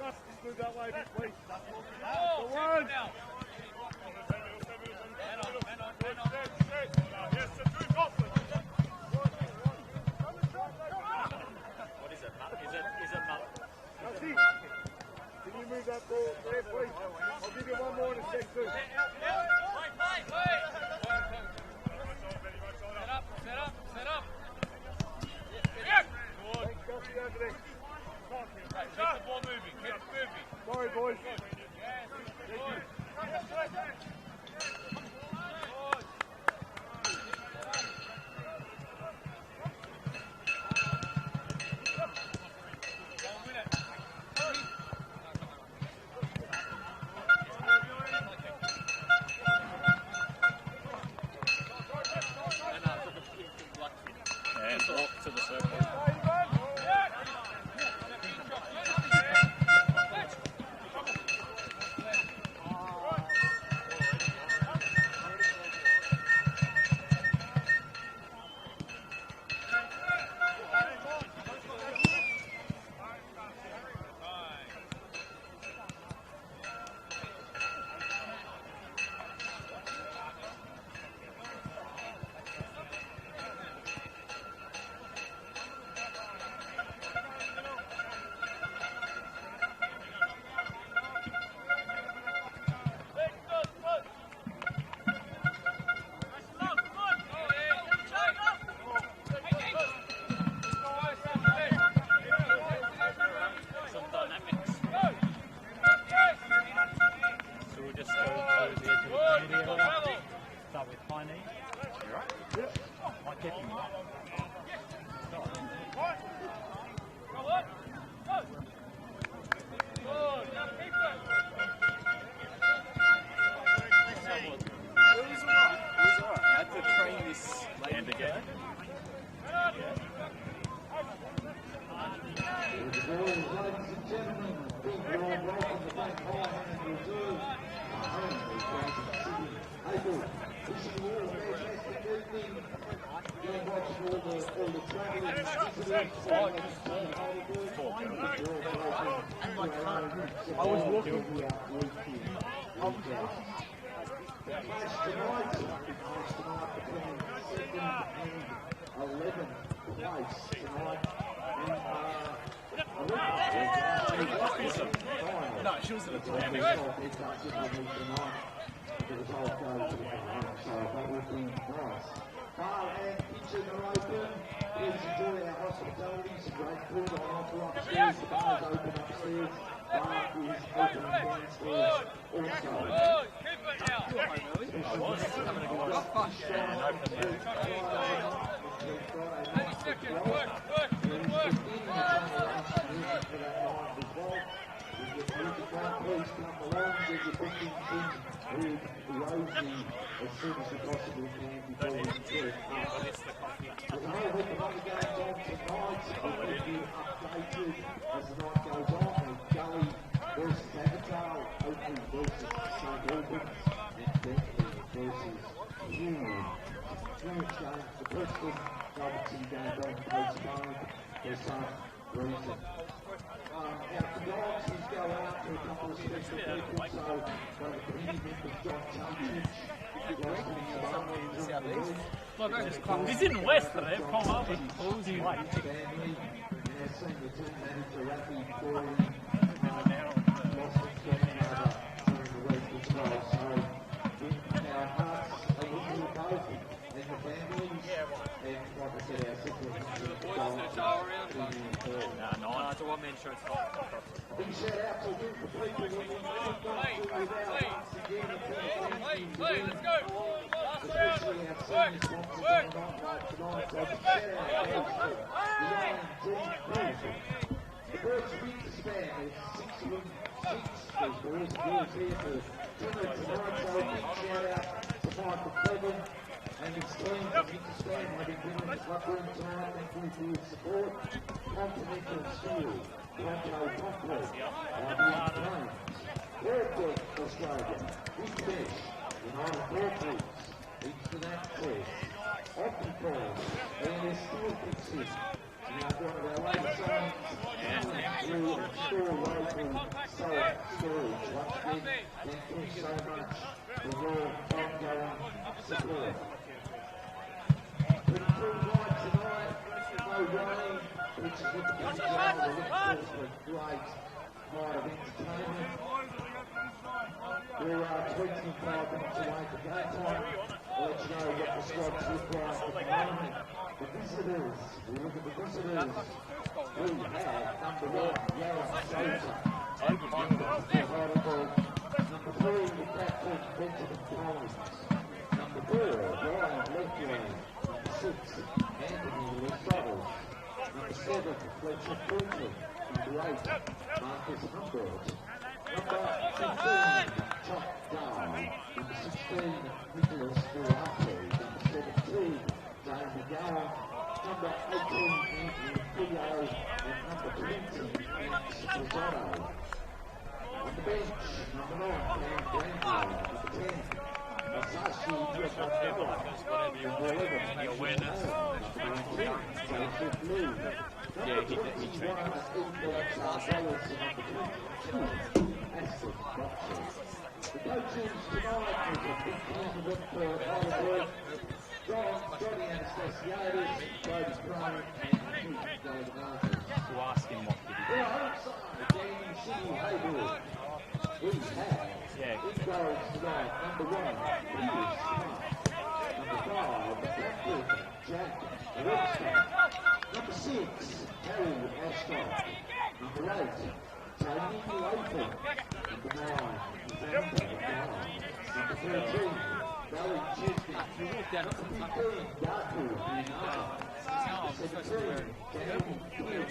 Move that way, please. Go on. What is it? Is it Mutt? Can you move that ball there, please? I'll give you one more in a sec, too. Set up. Thanks, Kelsey, over there. Keep the ball moving. Sorry, boys. And walk to the circle. I was walking. No, she was in a Far and pitch in the open. Please enjoy our hospitality. Some great food on offer upstairs. The bar's open upstairs. Bar is open downstairs also. Keep it now. I was having a good watch. And open the 30 seconds. Work. Please come along, get your bookings in with Rosie as soon as you possibly can before we get up. There's a whole heap of other games on tonight, so we'll be updated as the night goes on with Gully versus Avatar, Oakley versus St Albans, and Bentley versus Newman. French game, the Preston Robertson game being postponed for some reason. Our condolences go out to a couple of special people, so the committee members John Tunbridge, He's in West, but they've come up with Cozy White. family, and our senior team manager Rafi Corey, lost his grandmother during the week as well. So our hearts are with you both and the families, and like I said, our siblings. No, it's a one-man show. Big shout out to the people who have gone through without once again. Let's go. Especially our senior sponsors on the night tonight. So big shout out to the young Dean Cruz. The Birds Winter Span, there's 6 of them, 6. There's boys and girls here for dinner tonight. So big shout out to Michael Cleven and his team from Winter Span having dinner in the club room tonight. Thank you for your support. Continental Steel. Bronco Complex, Airdec Australia, Big Fish, United Airports, Each for that test, Optifall, and their steel fixing, one of our late songs, we restore local soul stories. Once again, thank you so much for your ongoing support. Pretty cool night tonight, no rain, which is looking pretty well. We're looking forward to a great night of entertainment. We're 25 minutes away from game time. I'll let you know what the squads look like at the moment. The visitors, we look at the visitors. We have number 1, Yara Sosa. Heidelberg. Number 3, the captain, Benjamin Collins. Number 4, Ryan Lefley. Number 6, Anthony Lissabos. Number 7, Fletcher Fulton. Number 8, Marcus Humbert. Number 15, Chuck Dow. Number 16, Nicholas Duarte. Number 17, Dave McGowan. Number 18, Anthony Theo. And number 20, Max Rosado. On the bench, number 9, Cam Granville. Number 10, Masashi Yokotaro. Number 11, awareness. Number 19, Joseph Lee. Number 21, Ethan Sargelis. And number 22, Aston Boxer. The coaches tonight is a big compliment for Heidelberg. Johnny Anastasiadis, Brody Crane, and Keith David. To ask him what did he do. Well, outside, Danny City Heidelberg. We have in goals tonight, number 1, Peter Smart. Number 5, Captain Jack Webster. Number 6, Harry Ashcroft. Number 8, Tony Lathan. Number 9, Xander McDowell. Number 13, Barry Chesney. Number 15, Yaku Inaba. Number 17, Daniel Field.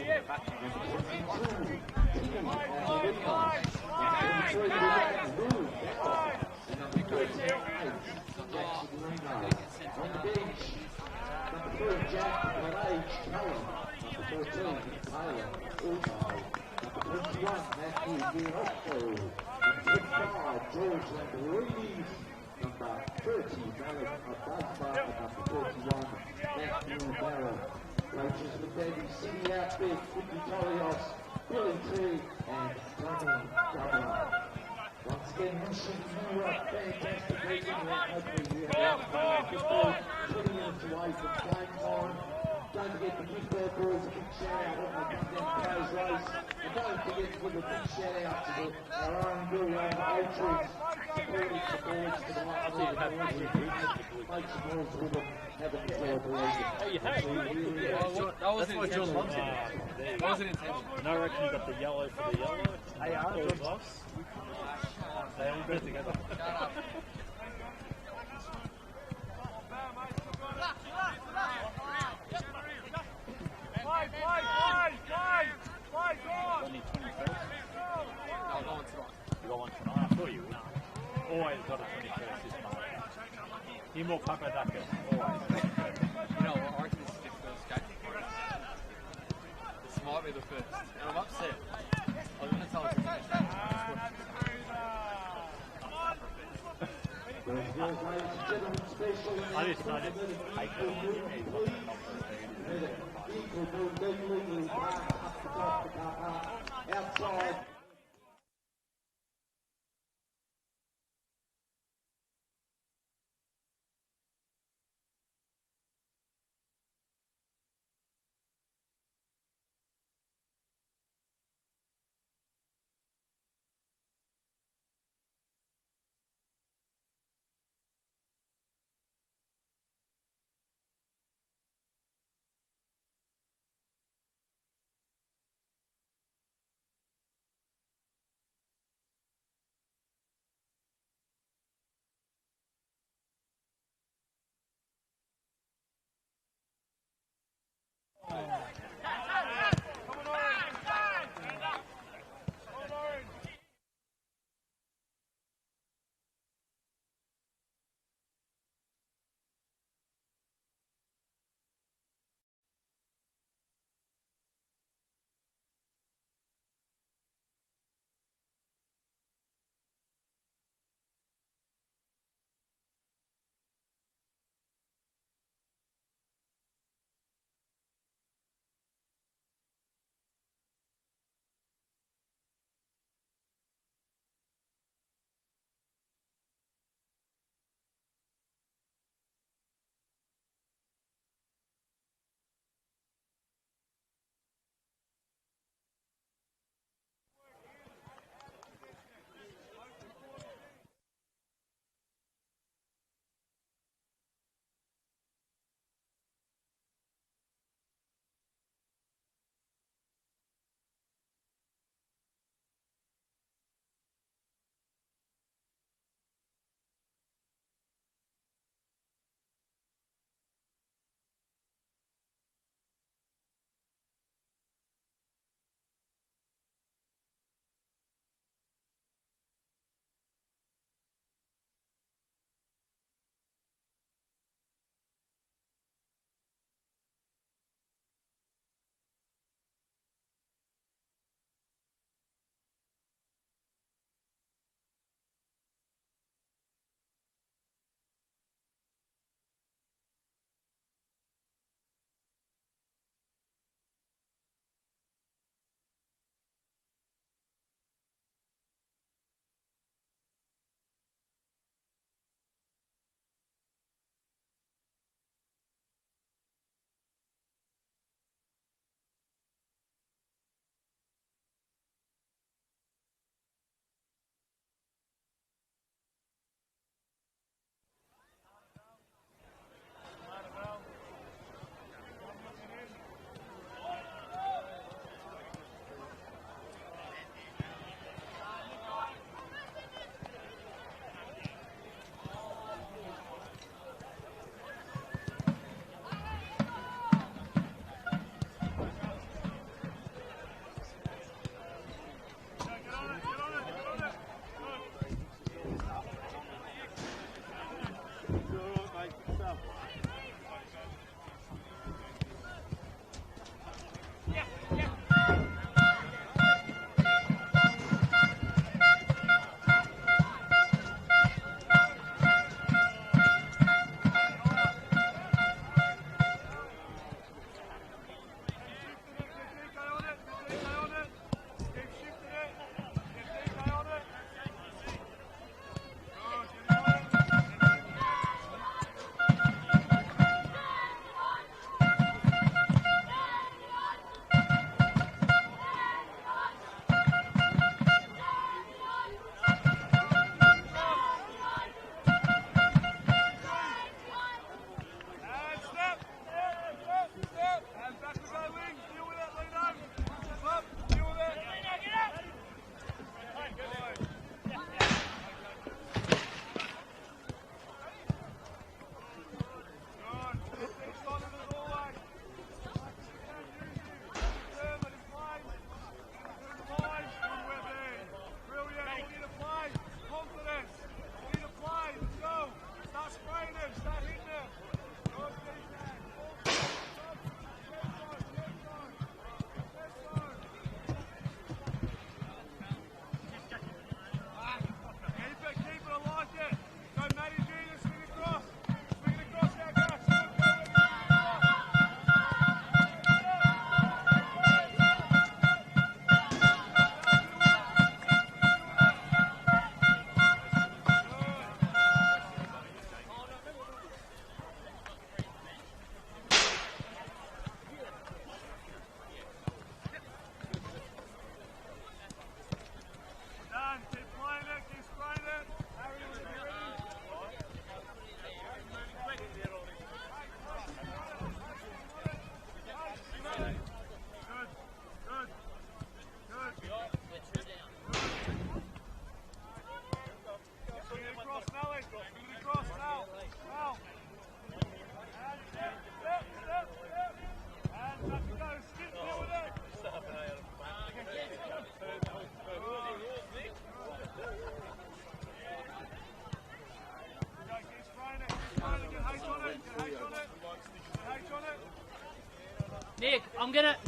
Number 22, Tim Alvarez. Number 23, Lou Bauer. And number 38, Jackson Reno. On the bench, number 3, Jack Barrage Cullen. Number 14, Taylor Ulmo. Number 21, Matthew Giotto. Number 25, George Lamborghini. Number 30, Malik Abazba. Number 41, Matthew Barrow. Coaches with Davy City Outfit, Vicky Torios, Billy T, and Tony Governor. Once again, wishing you a fantastic weekend. Hopefully you have 20 minutes away from game time. Don't forget to give their boys a big shout out when they come down to today's race. And don't forget to give a big shout out to our own very own Ultras, supporting the boys for the night. Make some noise with them. Have an enjoyable weekend. Oh, you have? That wasn't intentional. That wasn't intentional. And I reckon you got the yellow for the yellow. Hey, John Boss. They all go together. Only 21st. I'll go on tonight. You got one tonight? I thought you would. Always got a 21st this month. Imo Papadakis. Always. You know what? I reckon this is their first game. This might be the first. And I'm upset. I was going to tell us. I decided I could outside.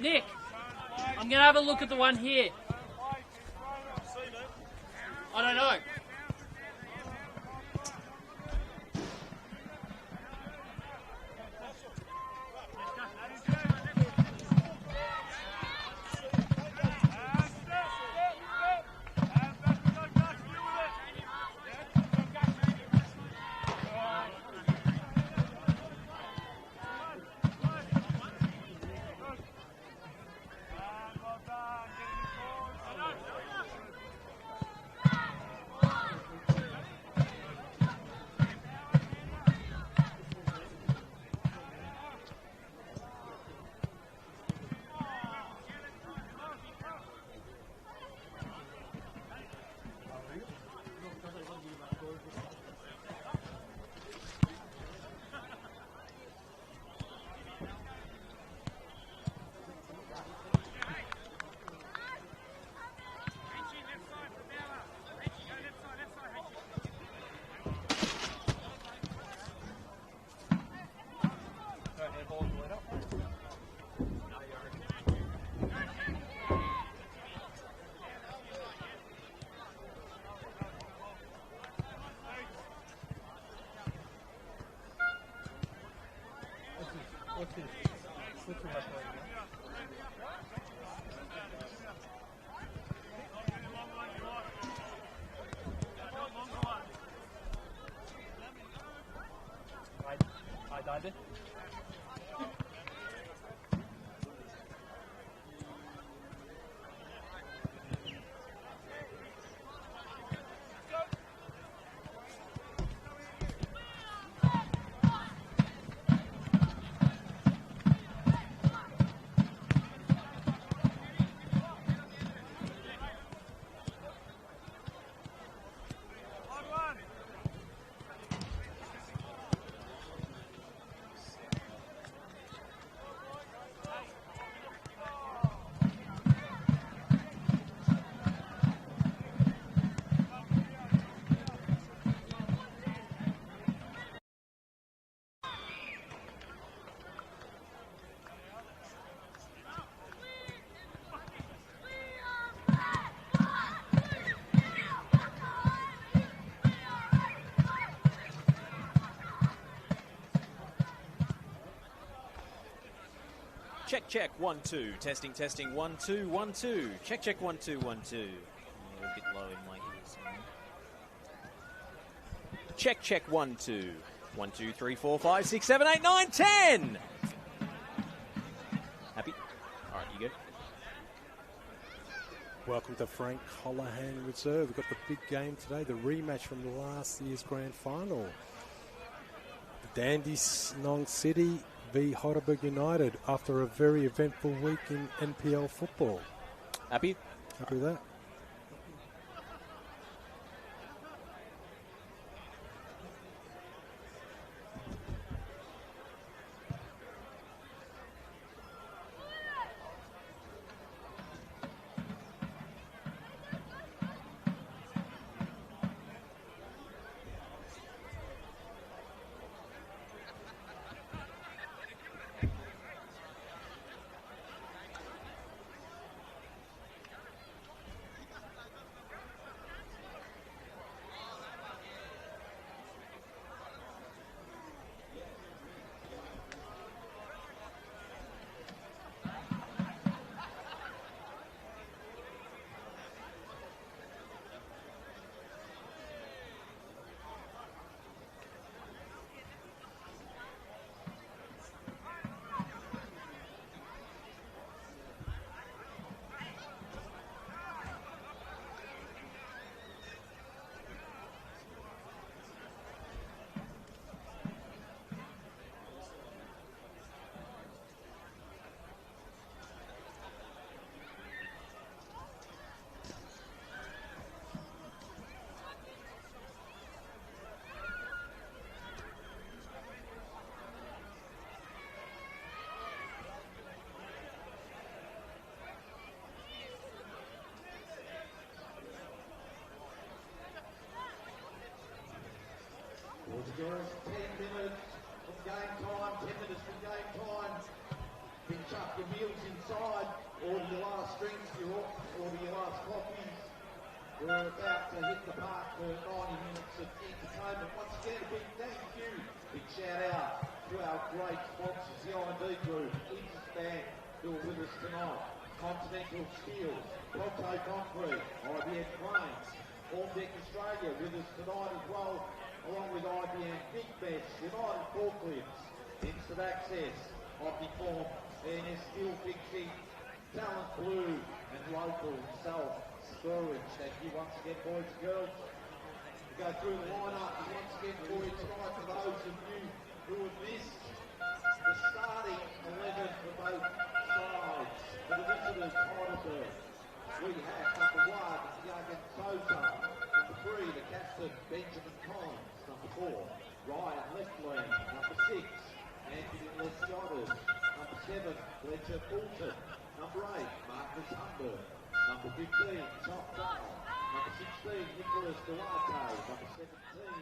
Nick, I'm gonna have a look at the one here. I don't know. Dandenong. Check, check, 1, 2. Testing, testing, 1, 2, 1, 2. Check, check, 1, 2, 1, 2. A bit low in my ears. Check, check, 1, 2. 1, 2, 3, 4, 5, 6, 7, 8, 9, 10. Happy? All right, you good? Welcome to Frank Holohan Reserve. We've got the big game today, the rematch from last year's grand final. Dandenong City v Heidelberg United after a very eventful week in NPL football. Happy? Happy with that? Girls, 10 minutes from game time, 10 minutes from game time. Then chuck your meals inside, order your last drinks, order your last coffees. We're about to hit the park for 90 minutes of entertainment. Once again, a big thank you. Big shout out to our great sponsors, the I&D Group, Easy Bank, who are with us tonight. Continental Steel, Proto Concrete, IBM Cranes, Formdeck Australia with us tonight as well, along with IBM Big Mesh, United Forklifts, Instant Access, Omniform, NS Steel Fixing, Talent Blue, and Local Self-Storage. Thank you once again, boys and girls. We go through the lineup once again for you tonight for those of you who have missed the starting 11 for both sides. For the visitors, Heidelberg, we have number 1, Jürgen Tozer. Number 3, the captain, Benjamin Collins. Number 4, Ryan Lefland. Number 6, Anthony Lesiotis. Number 7, Fletcher Fulton. Number 8, Marcus Humber. Number 15, Top Dale. Number 16, Nicholas Duarte. Number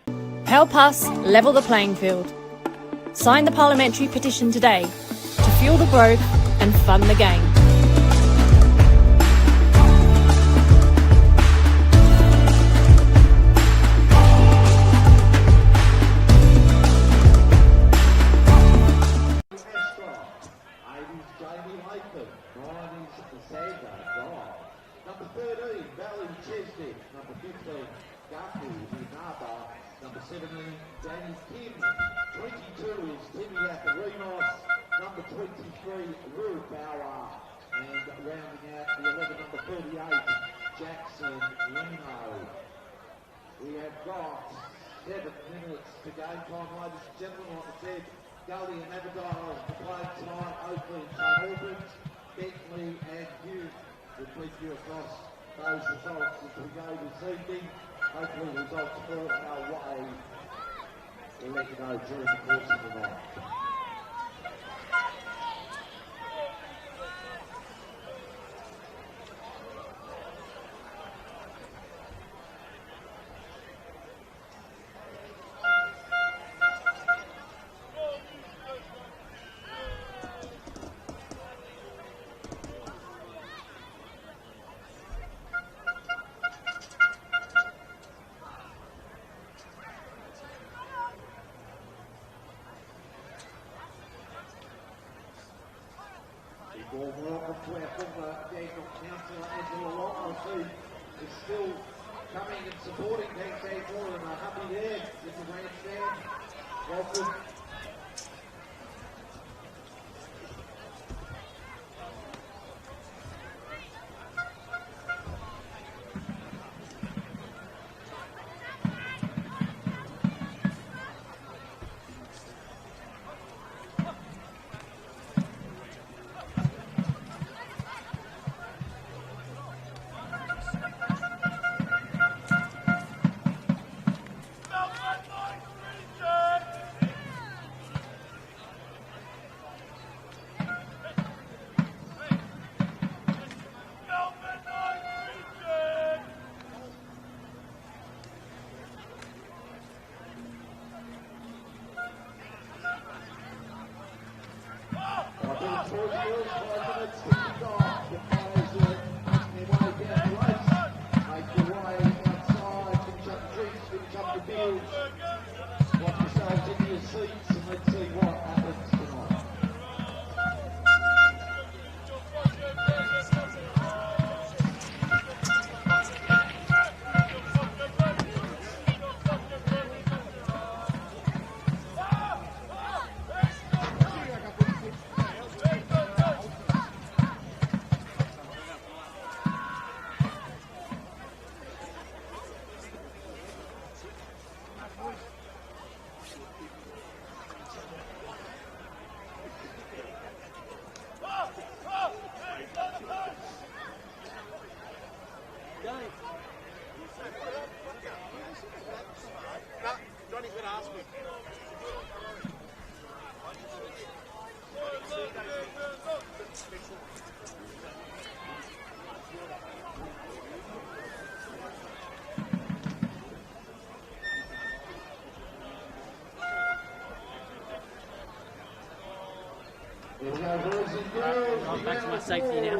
17. Help us level the playing field. Sign the parliamentary petition today to fuel the growth and fund the game. Number 13, Valley Chesney. Number 15, Gafu Inaba. Number 17, Danny Kim. 22 is Timmy Atherinos. Number 23, Rue Bauer. And rounding out the 11, number 38, Jackson Lino. We have got 7 minutes to game time, ladies and gentlemen. Like I said, Gully and Aberdeen to play tonight. Oakley and St Albans, Bentley and Hughes. We'll keep you across those results as we go this evening. Hopefully results fall our way. We'll let you know during the course of the night. off to our former Dandenong councillor, Angela Long. I see is still coming and supporting thanks Angela, and I'm happy there with the grandstand. Welcome. I'm back to my safety now.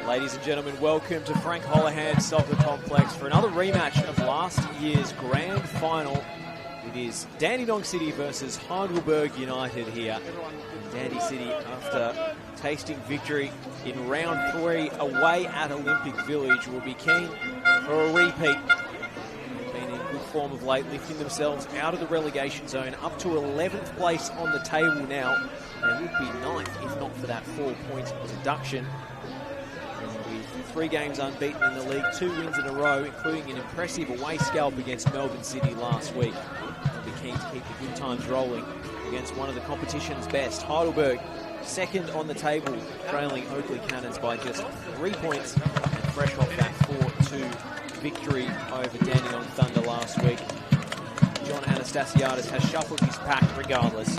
Ladies and gentlemen, welcome to Frank Holohan Soccer Complex for another rematch of last year's grand final. It is Dandenong City versus Heidelberg United here. Dandy City, after tasting victory in round 3 away at Olympic Village, will be keen for a repeat. They've been in good form of late, lifting themselves out of the relegation zone up to 11th place on the table now. They would be 9th if not for that 4-point deduction. And with 3 games unbeaten in the league, 2 wins in a row, including an impressive away scalp against Melbourne City last week. They'll be keen to keep the good times rolling against one of the competition's best. Heidelberg, second on the table, trailing Oakley Cannons by just 3 points, and fresh off that 4-2 victory over Dandenong Thunder last week. John Anastasiadis has shuffled his pack regardless.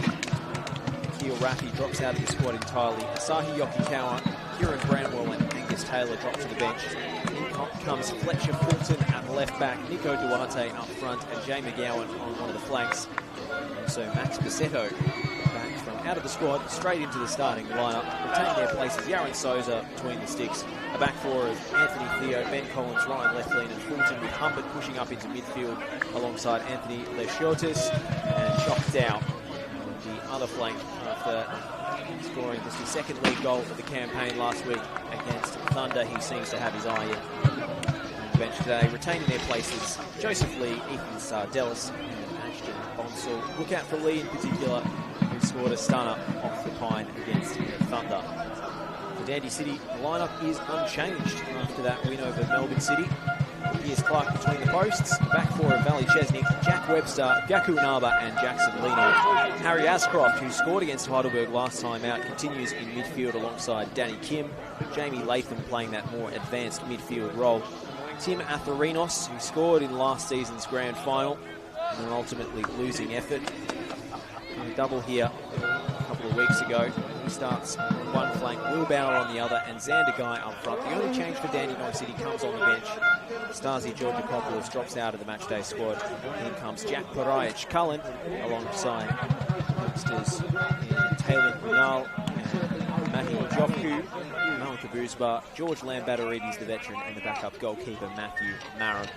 Keel Raffi drops out of the squad entirely. Asahi Yokikawa, Kieran Branwell and Angus Taylor drop to the bench. In comes Fletcher Fulton at left back, Nico Duarte up front, and Jay McGowan on one of the flanks. Also Max Bassetto back from out of the squad straight into the starting lineup. Retain their places Yaron Souza between the sticks. A back four of Anthony Theo, Ben Collins, Ryan Leflin and Fulton, with Humbert pushing up into midfield alongside Anthony Leschiotis and Shock Dow on the other flank after scoring just his second league goal of the campaign last week against Thunder. He seems to have his eye in the bench today. Retaining their places Joseph Lee, Ethan Sardellis and Ashton Bonsall. Look out for Lee in particular, who scored a stunner off the pine against Thunder. For Dandy City, the lineup is unchanged after that win over Melbourne City. Here's Clark between the posts. Back four of Valley Chesnick, Jack Webster, Gaku Naba and Jackson Lino. Harry Ascroft, who scored against Heidelberg last time out, continues in midfield alongside Danny Kim. Jamie Latham playing that more advanced midfield role. Tim Atherinos, who scored in last season's grand final, and an ultimately losing effort. A double here a couple of weeks ago. He starts on one flank, Will Bauer on the other, and Xander Guy up front. The only change for Dandenong City comes on the bench. Stasi Georgakopoulos drops out of the matchday squad. In comes Jack Parajic Cullen alongside youngsters in Taylor Brunel and Matthew Joku, Mal Kabuzba, George Lambatarides, the veteran, and the backup goalkeeper Matthew Maron.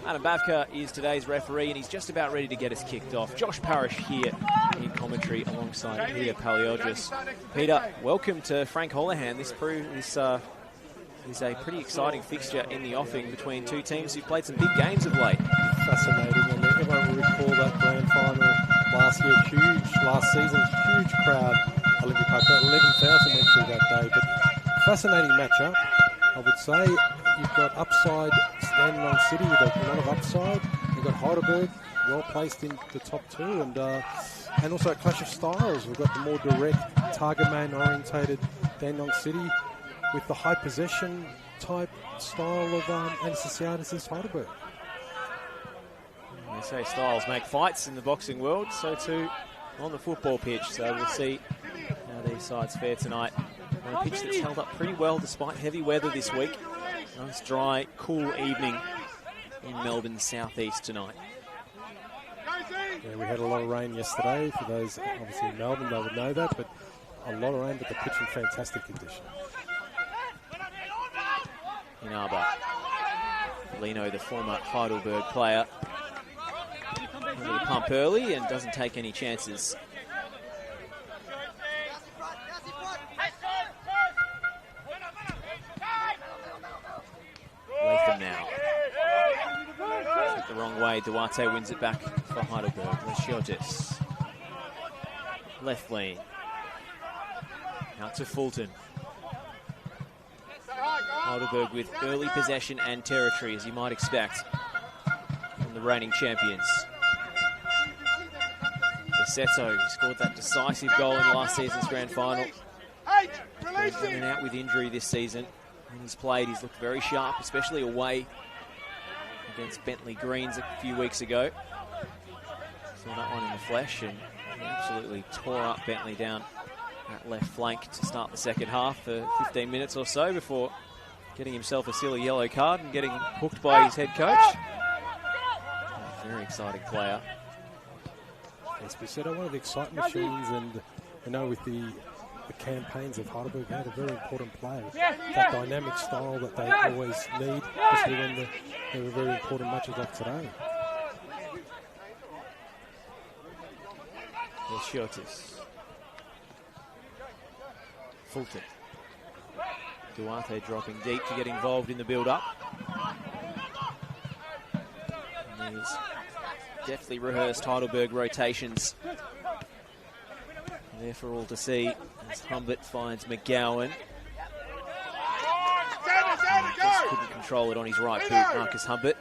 Adam Bavka is today's referee, and he's just about ready to get us kicked off. Josh Parrish here in commentary alongside Peter Paleologis. Peter, welcome to Frank Holohan. This is a pretty exciting fixture in the offing between two teams who've played some big games of late. Fascinating, and everyone will recall that grand final last season, huge crowd. Olympic Park, 11,000 went through that day, but fascinating matchup, I would say. You've got upside Dandenong City, with a lot of upside. You've got Heidelberg, well placed in the top two, and also a clash of styles. We've got the more direct, target man orientated Dandenong City with the high possession type style of Anastasiadis' Heidelberg. They say styles make fights in the boxing world, so too on the football pitch. So we'll see how these sides fare tonight on a pitch that's held up pretty well despite heavy weather this week. Nice dry, cool evening in Melbourne's southeast tonight. Yeah, we had a lot of rain yesterday. For those obviously in Melbourne, they would know that, but a lot of rain, but the pitch in fantastic condition. Inaba, Lino, the former Heidelberg player, a little pump early and doesn't take any chances. Latham now. Took the wrong way. Duarte wins it back for Heidelberg. Lesiotis. Left lane. Out to Fulton. Heidelberg with early possession and territory, as you might expect from the reigning champions. Bisetto scored that decisive goal in last season's grand final. He's in and out with injury this season. When he's played, he's looked very sharp, especially away against Bentley Greens a few weeks ago. Saw that one in the flesh, and he absolutely tore up Bentley down that left flank to start the second half for 15 minutes or so before getting himself a silly yellow card and getting hooked by his head coach. A very exciting player. Yes, we said one of the excitement machines, and you know, with the campaigns of Heidelberg, they had a very important player. That dynamic style that they always need, especially when there were very important matches like today. There's Shiotis. Fulton. Duarte dropping deep to get involved in the build-up. And these deftly rehearsed Heidelberg rotations there for all to see as Humbert finds McGowan. Just couldn't control it on his right boot, Marcus Humbert.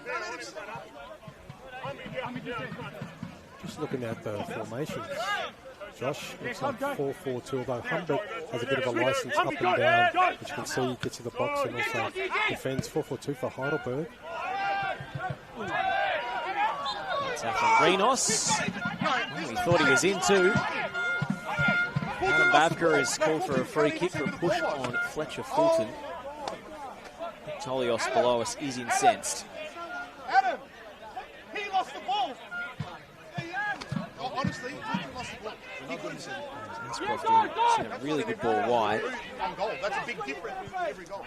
Just looking at the formations, Josh, looks like 4-4-2, although Humbert has a bit of a license up and down, which you can see he gets to the box and also defends. 4-4-2 for Heidelberg. That's out from Renos. Oh, he thought he was in too. Adam Bavka has called for a free kick for a push on Fletcher Fulton. Tolios below us is incensed. Adam, he lost the ball. Honestly, he lost the ball. He couldn't see it. Seen a really good ball wide. Goal. That's a big difference with every goal.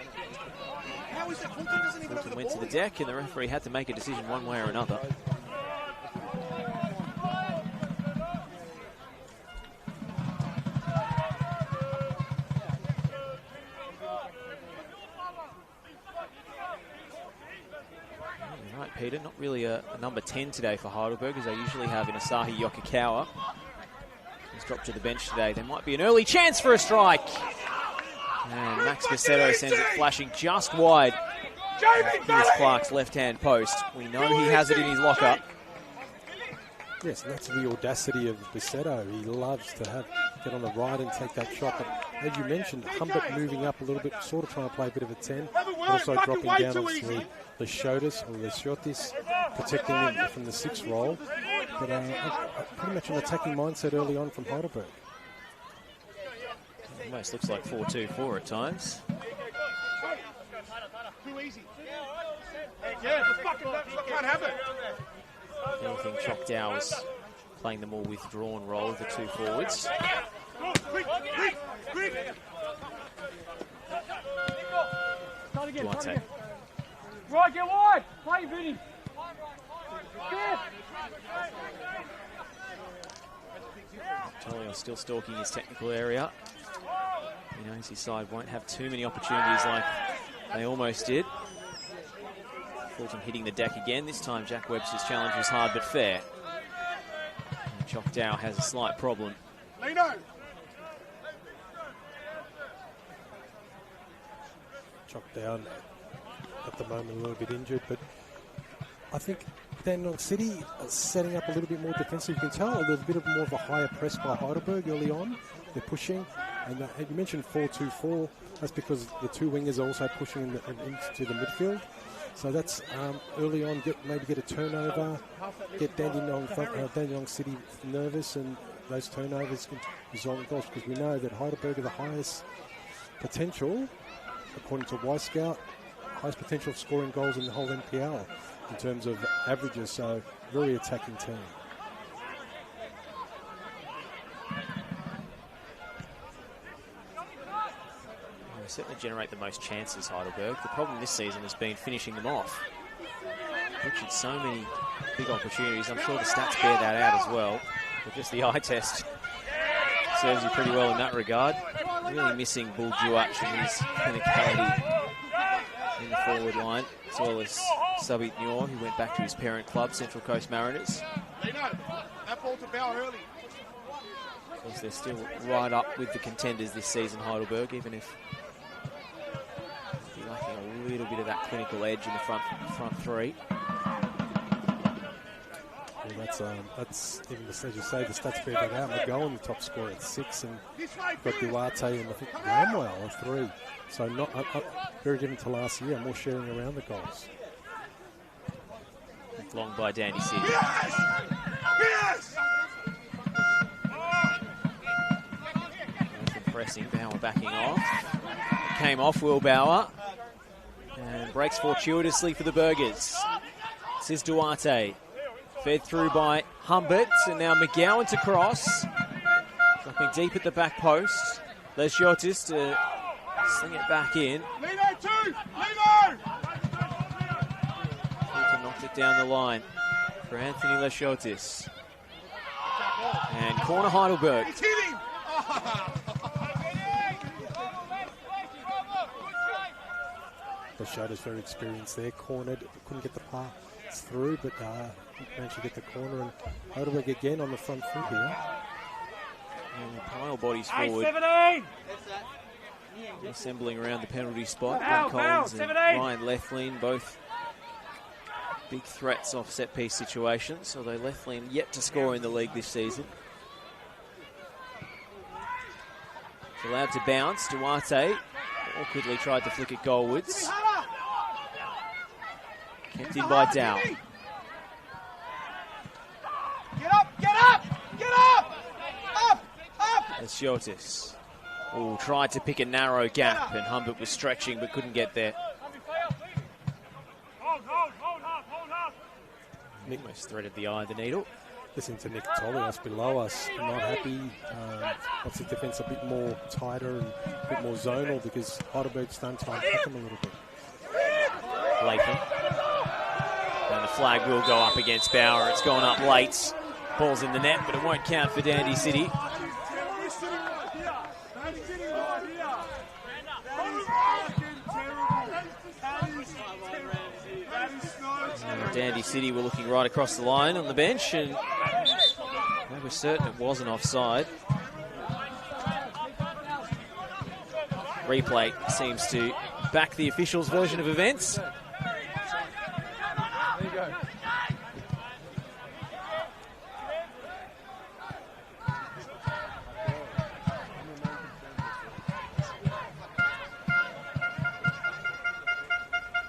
How is that? Fulton doesn't even Fulton went to the deck, and the referee had to make a decision one way or another. Right, Peter, not really a number 10 today for Heidelberg, as they usually have in Asahi Yokokawa. He's dropped to the bench today. There might be an early chance for a strike. And Max Bisetto sends it flashing just wide. Here's Clark's left-hand post. We know he has it in his locker. Yes, and that's the audacity of Bisetto. He loves to get on the right and take that shot. But as you mentioned, Humbert moving up a little bit, sort of trying to play a bit of a 10, also dropping down onto the Shotis, protecting him from the 6 roll. But pretty much an attacking mindset early on from Heidelberg. Almost looks like 4-2-4 at times. Too easy. Yeah, just fucking can't have it. Anything Choctaw was playing the more withdrawn role of the two forwards. Duarte. Right, get wide. Play, Vinny. Tolio still stalking his technical area. He knows his side won't have too many opportunities like they almost did. Fulton hitting the deck again. This time Jack Webster's challenge was hard but fair. And Chok Dow has a slight problem. Chok down at the moment, a little bit injured, but I think Dandenong City are setting up a little bit more defensive. You can tell there's a bit of more of a higher press by Heidelberg early on. They're pushing, and you mentioned 4-2-4. That's because the two wingers are also pushing into the midfield. So that's early on, maybe get a turnover, get Dandenong City nervous, and those turnovers can result in goals, because we know that Heidelberg are the highest potential, according to Y-Scout, highest potential of scoring goals in the whole NPL in terms of averages, so very attacking team. They certainly generate the most chances, Heidelberg. The problem this season has been finishing them off. Butchered so many big opportunities. I'm sure the stats bear that out as well, but just the eye test serves you pretty well in that regard. Really missing Bull Duach and his clinicality in the forward line, as well as Sabit Nyor, who went back to his parent club, Central Coast Mariners. That ball to Bauer early. Of course, they're still right up with the contenders this season, Heidelberg, even if they're lacking a little bit of that clinical edge in the front three. Well, that's even as you say, the stats bear that out. McGowan, the top scorer at 6, and got Duarte and I think Ramwell at 3. So not very different to last year. More sharing around the goals. Long by Dandy City. Yes! Pressing, Bauer backing off. Came off, Will Bauer. And breaks fortuitously for the Burgers. This is Duarte. Fed through by Humbert, and now McGowan to cross. Dropping deep at the back post. Lesiotis to sling it back in. Lino, two! Lino! Fulton knocked it down the line for Anthony Lesiotis. And corner Heidelberg. He's hitting! Lesiotis very experienced there. Cornered, couldn't get the pass through, but managed to get the corner, and Heidelberg again on the front foot here. And pile bodies forward. 17! Assembling around the penalty spot. Foul, Ben Collins and 17. Ryan Leflin, both big threats off set piece situations. Although Leflin yet to score in the league this season. It's allowed to bounce. Duarte awkwardly tried to flick it goalwards. Kept in by Dow. Get up! Get up! Get up! Up! Up! Lesiotis. Oh, tried to pick a narrow gap, and Humbert was stretching but couldn't get there. Nick almost threaded the eye of the needle. Listening to Nick Tolios below us, not happy. Wants the defence a bit more tighter and a bit more zonal, because Heidelberg's starting to unpack him a little bit. Latham. And the flag will go up against Bauer. It's gone up late. Ball's in the net, but it won't count for Dandy City. Dandy City were looking right across the line on the bench, and they were certain it wasn't offside. Replay seems to back the officials' version of events. There you go.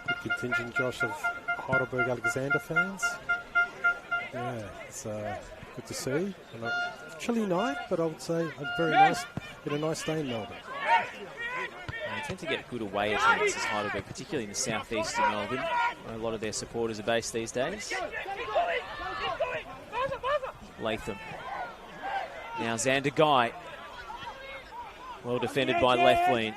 Good contingent, Josh, of Heidelberg Alexander fans. Yeah, it's good to see. And a chilly night, but I would say a nice day in Melbourne. They tend to get good away attendances, Heidelberg, particularly in the southeast of Melbourne, where a lot of their supporters are based these days. Latham. Now Xander Guy. Well defended by Leflin.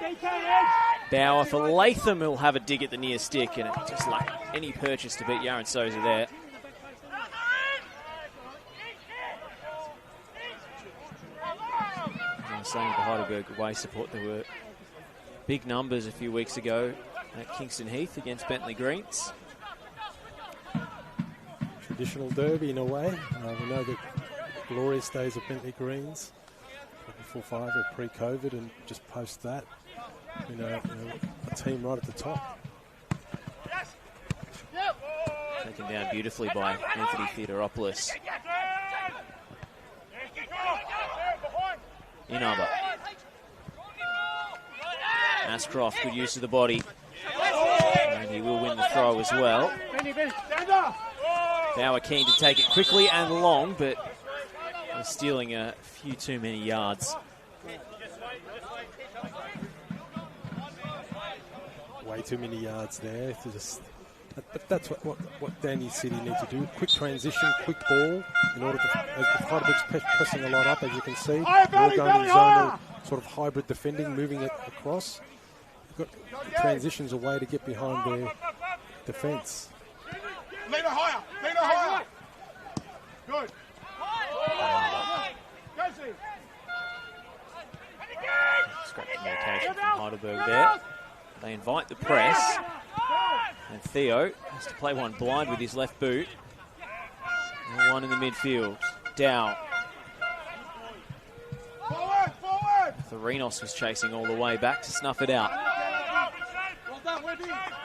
Bauer for Latham, who'll have a dig at the near stick, and it just like any purchase to beat Yaron Souza there. was saying with the Heidelberg away support, there were big numbers a few weeks ago at Kingston Heath against Bentley Greens. Traditional derby in a way. We know the glorious days of Bentley Greens before 5 or pre-COVID, and just post that, a team right at the top. Taken down beautifully by Anthony Theodoropoulos. Inaba. Ashcroft, good use of the body. And he will win the throw as well. Bauer keen to take it quickly and long, but was stealing a few too many yards. Way too many yards there. But that's what Dandy City need to do. Quick transition, quick ball, in order to, as the Heidelberg's pressing a lot up, as you can see. They're going in zonal, sort of hybrid defending, moving it across. You've got transitions a way to get behind their defence. Leader higher, leader higher. Good. Scrap communication from Heidelberg there. They invite the press. And Theo has to play one blind with his left boot. And one in the midfield. Dow. Forward, forward. Therinos was chasing all the way back to snuff it out.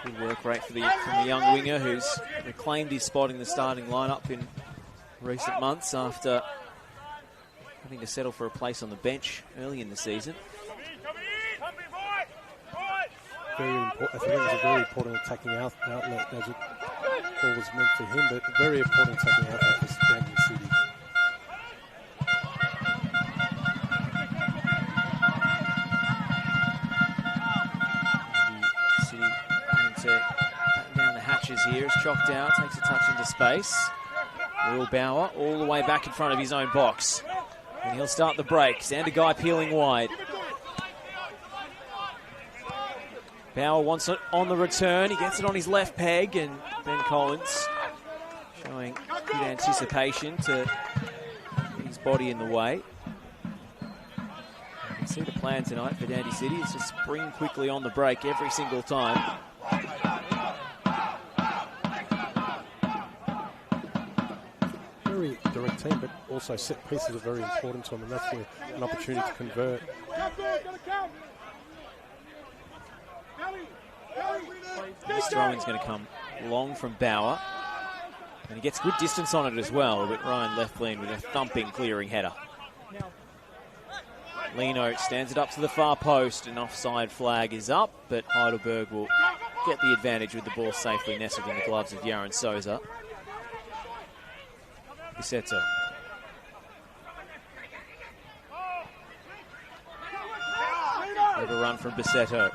Good work rate from the young winger, who's reclaimed his spot in the starting lineup in recent months after having to settle for a place on the bench early in the season. Very important. I think it was a very important attacking outlet, as it all was meant for him, but very important attacking outlet for Dandenong City. City having to batten down the hatches here as Choctaw takes a touch into space. Will Bauer all the way back in front of his own box. And he'll start the break. Xander Guy peeling wide. Bauer wants it on the return. He gets it on his left peg, and Ben Collins showing good anticipation to get his body in the way. You can see the plan tonight for Dandy City is to spring quickly on the break every single time. Very direct team, but also set pieces are very important to them, and that's where an opportunity to convert. This throwing's going to come long from Bauer. And he gets good distance on it as well, but Ryan Leftlin with a thumping clearing header. Lino stands it up to the far post, and offside flag is up, but Heidelberg will get the advantage with the ball safely nestled in the gloves of Yaron Souza. Bisetto. Have a run from Bisetto.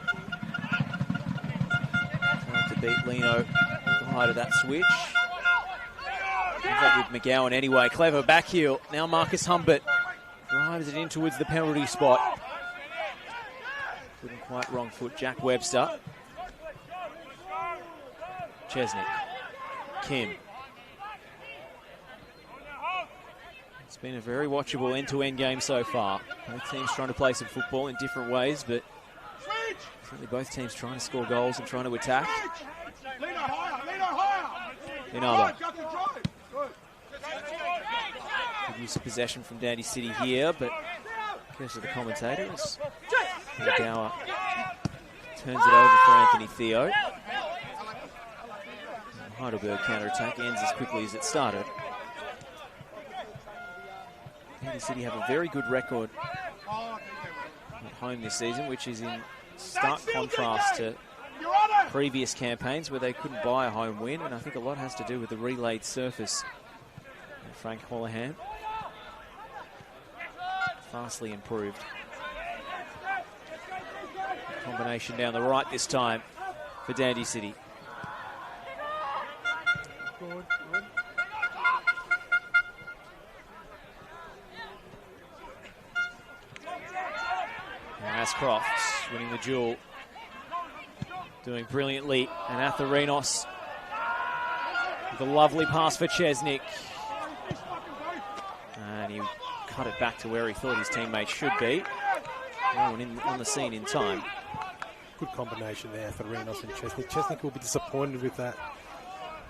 Trying to beat Lino at the height of that switch. Comes up with McGowan anyway. Clever back heel. Now Marcus Humbert drives it in towards the penalty spot. Couldn't quite wrong foot Jack Webster. Chesnick. Kim. It's been a very watchable end-to-end game so far. Both teams trying to play some football in different ways, but certainly both teams trying to score goals and trying to attack. Inaba. Good use of possession from Dandy City here, but because of the commentators, Gower turns it over for Anthony Theo. And Heidelberg counter-attack ends as quickly as it started. Dandy City have a very good record at home this season, which is in stark contrast to previous campaigns where they couldn't buy a home win, and I think a lot has to do with the relayed surface. And Frank Holohan vastly improved. Combination down the right this time for Dandy City. Ashcroft winning the duel, doing brilliantly, and Atherinos with a lovely pass for Chesnick, and he cut it back to where he thought his teammate should be. No one on the scene in time. Good combination there for Renos and Chesnick. Chesnick will be disappointed with that.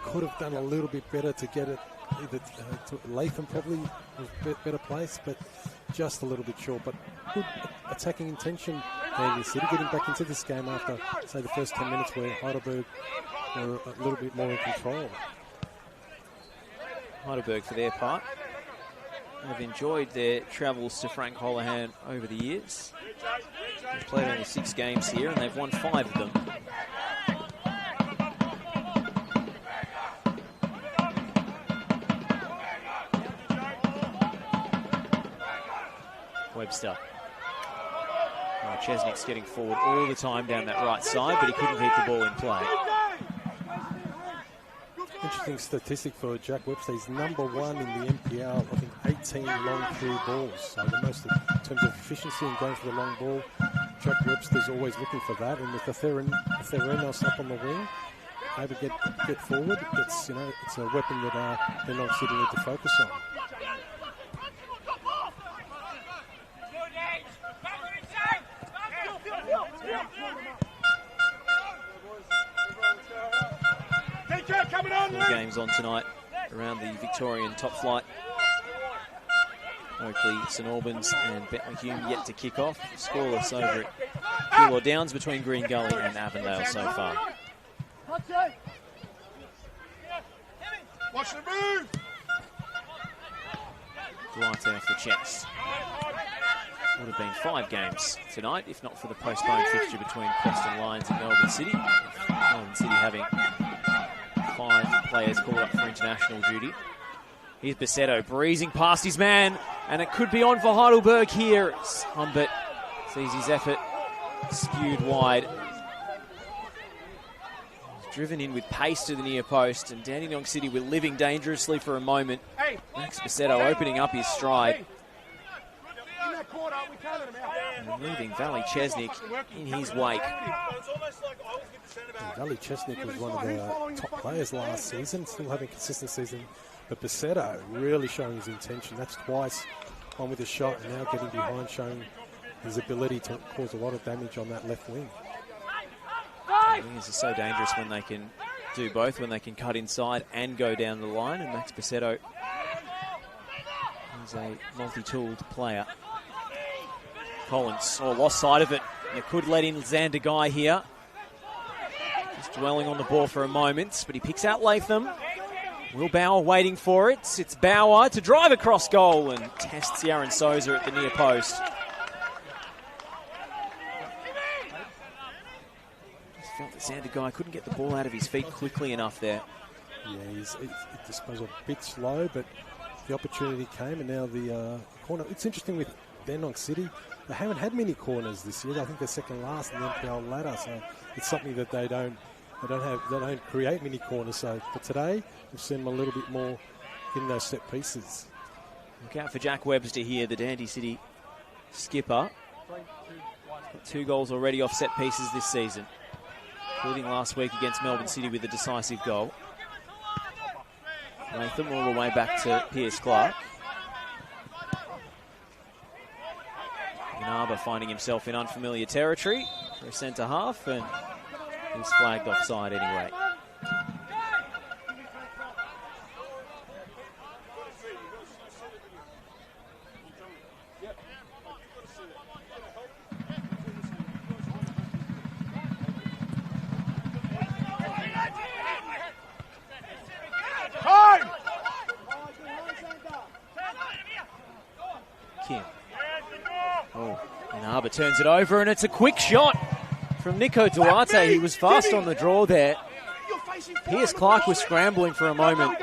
Could have done a little bit better to get it either to Latham probably was a better place, but just a little bit short. But good attacking intention there in City, getting back into this game after, say, the first 10 minutes where Heidelberg were a little bit more in control. Heidelberg, for their part, have enjoyed their travels to Frank Holohan over the years. They've played only 6 games here and they've won 5 of them. Webster. Oh, Chesnick's getting forward all the time down that right side, but he couldn't keep the ball in play. Interesting statistic for Jack Webster. He's number 1 in the NPL, I think 18 long through balls. So the most in terms of efficiency and going for the long ball, Jack Webster's always looking for that. And with the Theranos up on the wing, able to get forward, it's a weapon that Dandenong City need to focus on. Four games on tonight around the Victorian top flight. Oakley, St Albans and Bentley Hume yet to kick off. Scoreless over at Gilor Downs between Green Gully and Avondale so far. Watch the move! Duarte off the chest. Would have been 5 games tonight if not for the postponed fixture between Preston Lions and Melbourne City. Melbourne City having 5 players called up for international duty. Here's Basetto breezing past his man, and it could be on for Heidelberg here. Humbert sees his effort skewed wide. He's driven in with pace to the near post, and Dandenong City were living dangerously for a moment. Max Basetto opening up his stride. And leaving Valley Chesnick in his wake. Valley Chesnick was one of the top players last season, still having a consistent season. But Basetto really showing his intention. That's twice, one with a shot, and now getting behind, showing his ability to cause a lot of damage on that left wing. Wingers are so dangerous when they can do both, when they can cut inside and go down the line, and Max Basetto is a multi-tooled player. Collins lost sight of it. They could let in Xander Guy here. Just dwelling on the ball for a moment, but he picks out Latham. Will Bauer waiting for it. It's Bauer to drive across goal and tests Yaron Souza at the near post. Just felt that Xander Guy couldn't get the ball out of his feet quickly enough there. Yeah, he's I suppose a bit slow, but the opportunity came, and now the corner. It's interesting with Dandenong City. They haven't had many corners this year. I think they're second last in the NPL ladder, so it's something that they don't create many corners. So, but today we've seen them a little bit more in those set pieces. Look out for Jack Webster here, the Dandy City skipper. Got 2 goals already off set pieces this season, including last week against Melbourne City with a decisive goal. Latham all the way back to Pierce Clark. Inaba finding himself in unfamiliar territory for a centre half, and he's flagged offside anyway. Kim. Oh, Inaba turns it over, and it's a quick shot from Nico Duarte. He was fast on the draw there. Pierce Clark was scrambling for a moment.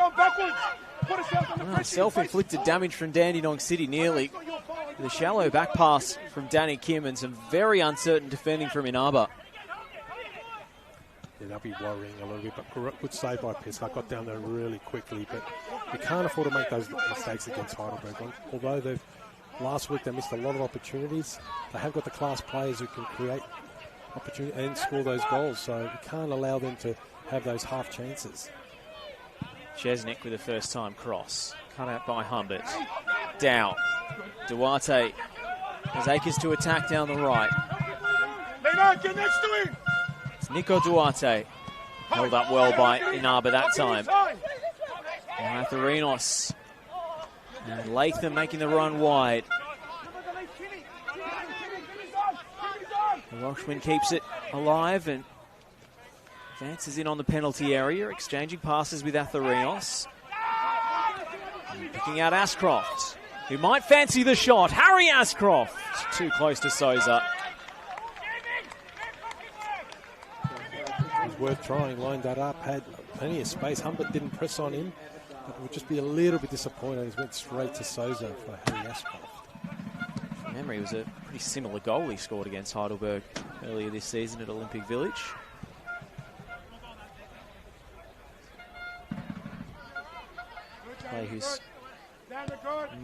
Self-inflicted damage from Dandenong City nearly. With a shallow back pass from Danny Kim and some very uncertain defending from Inaba. Yeah, they'll be worrying a little bit, but good save by Pierce. I got down there really quickly, but you can't afford to make those mistakes against Heidelberg. Although last week they missed a lot of opportunities, they have got the class players who can create opportunity and score those goals, so you can't allow them to have those half chances. Chesnick with a first time cross. Cut out by Humbert. Down. Duarte As Akers to attack down the right. Maynard, get next to him! It's Nico Duarte. Held up well by Inaba that time. Now Atherinos. And Latham making the run wide. The Welshman keeps it alive and advances in on the penalty area, exchanging passes with Atherinos. And picking out Ashcroft, who might fancy the shot. Harry Ashcroft, too close to Souza. It was worth trying, lined that up, had plenty of space. Humbert didn't press on him, but would just be a little bit disappointed. He went straight to Souza for Harry Ashcroft. From memory, it was a pretty similar goal he scored against Heidelberg earlier this season at Olympic Village. Player who's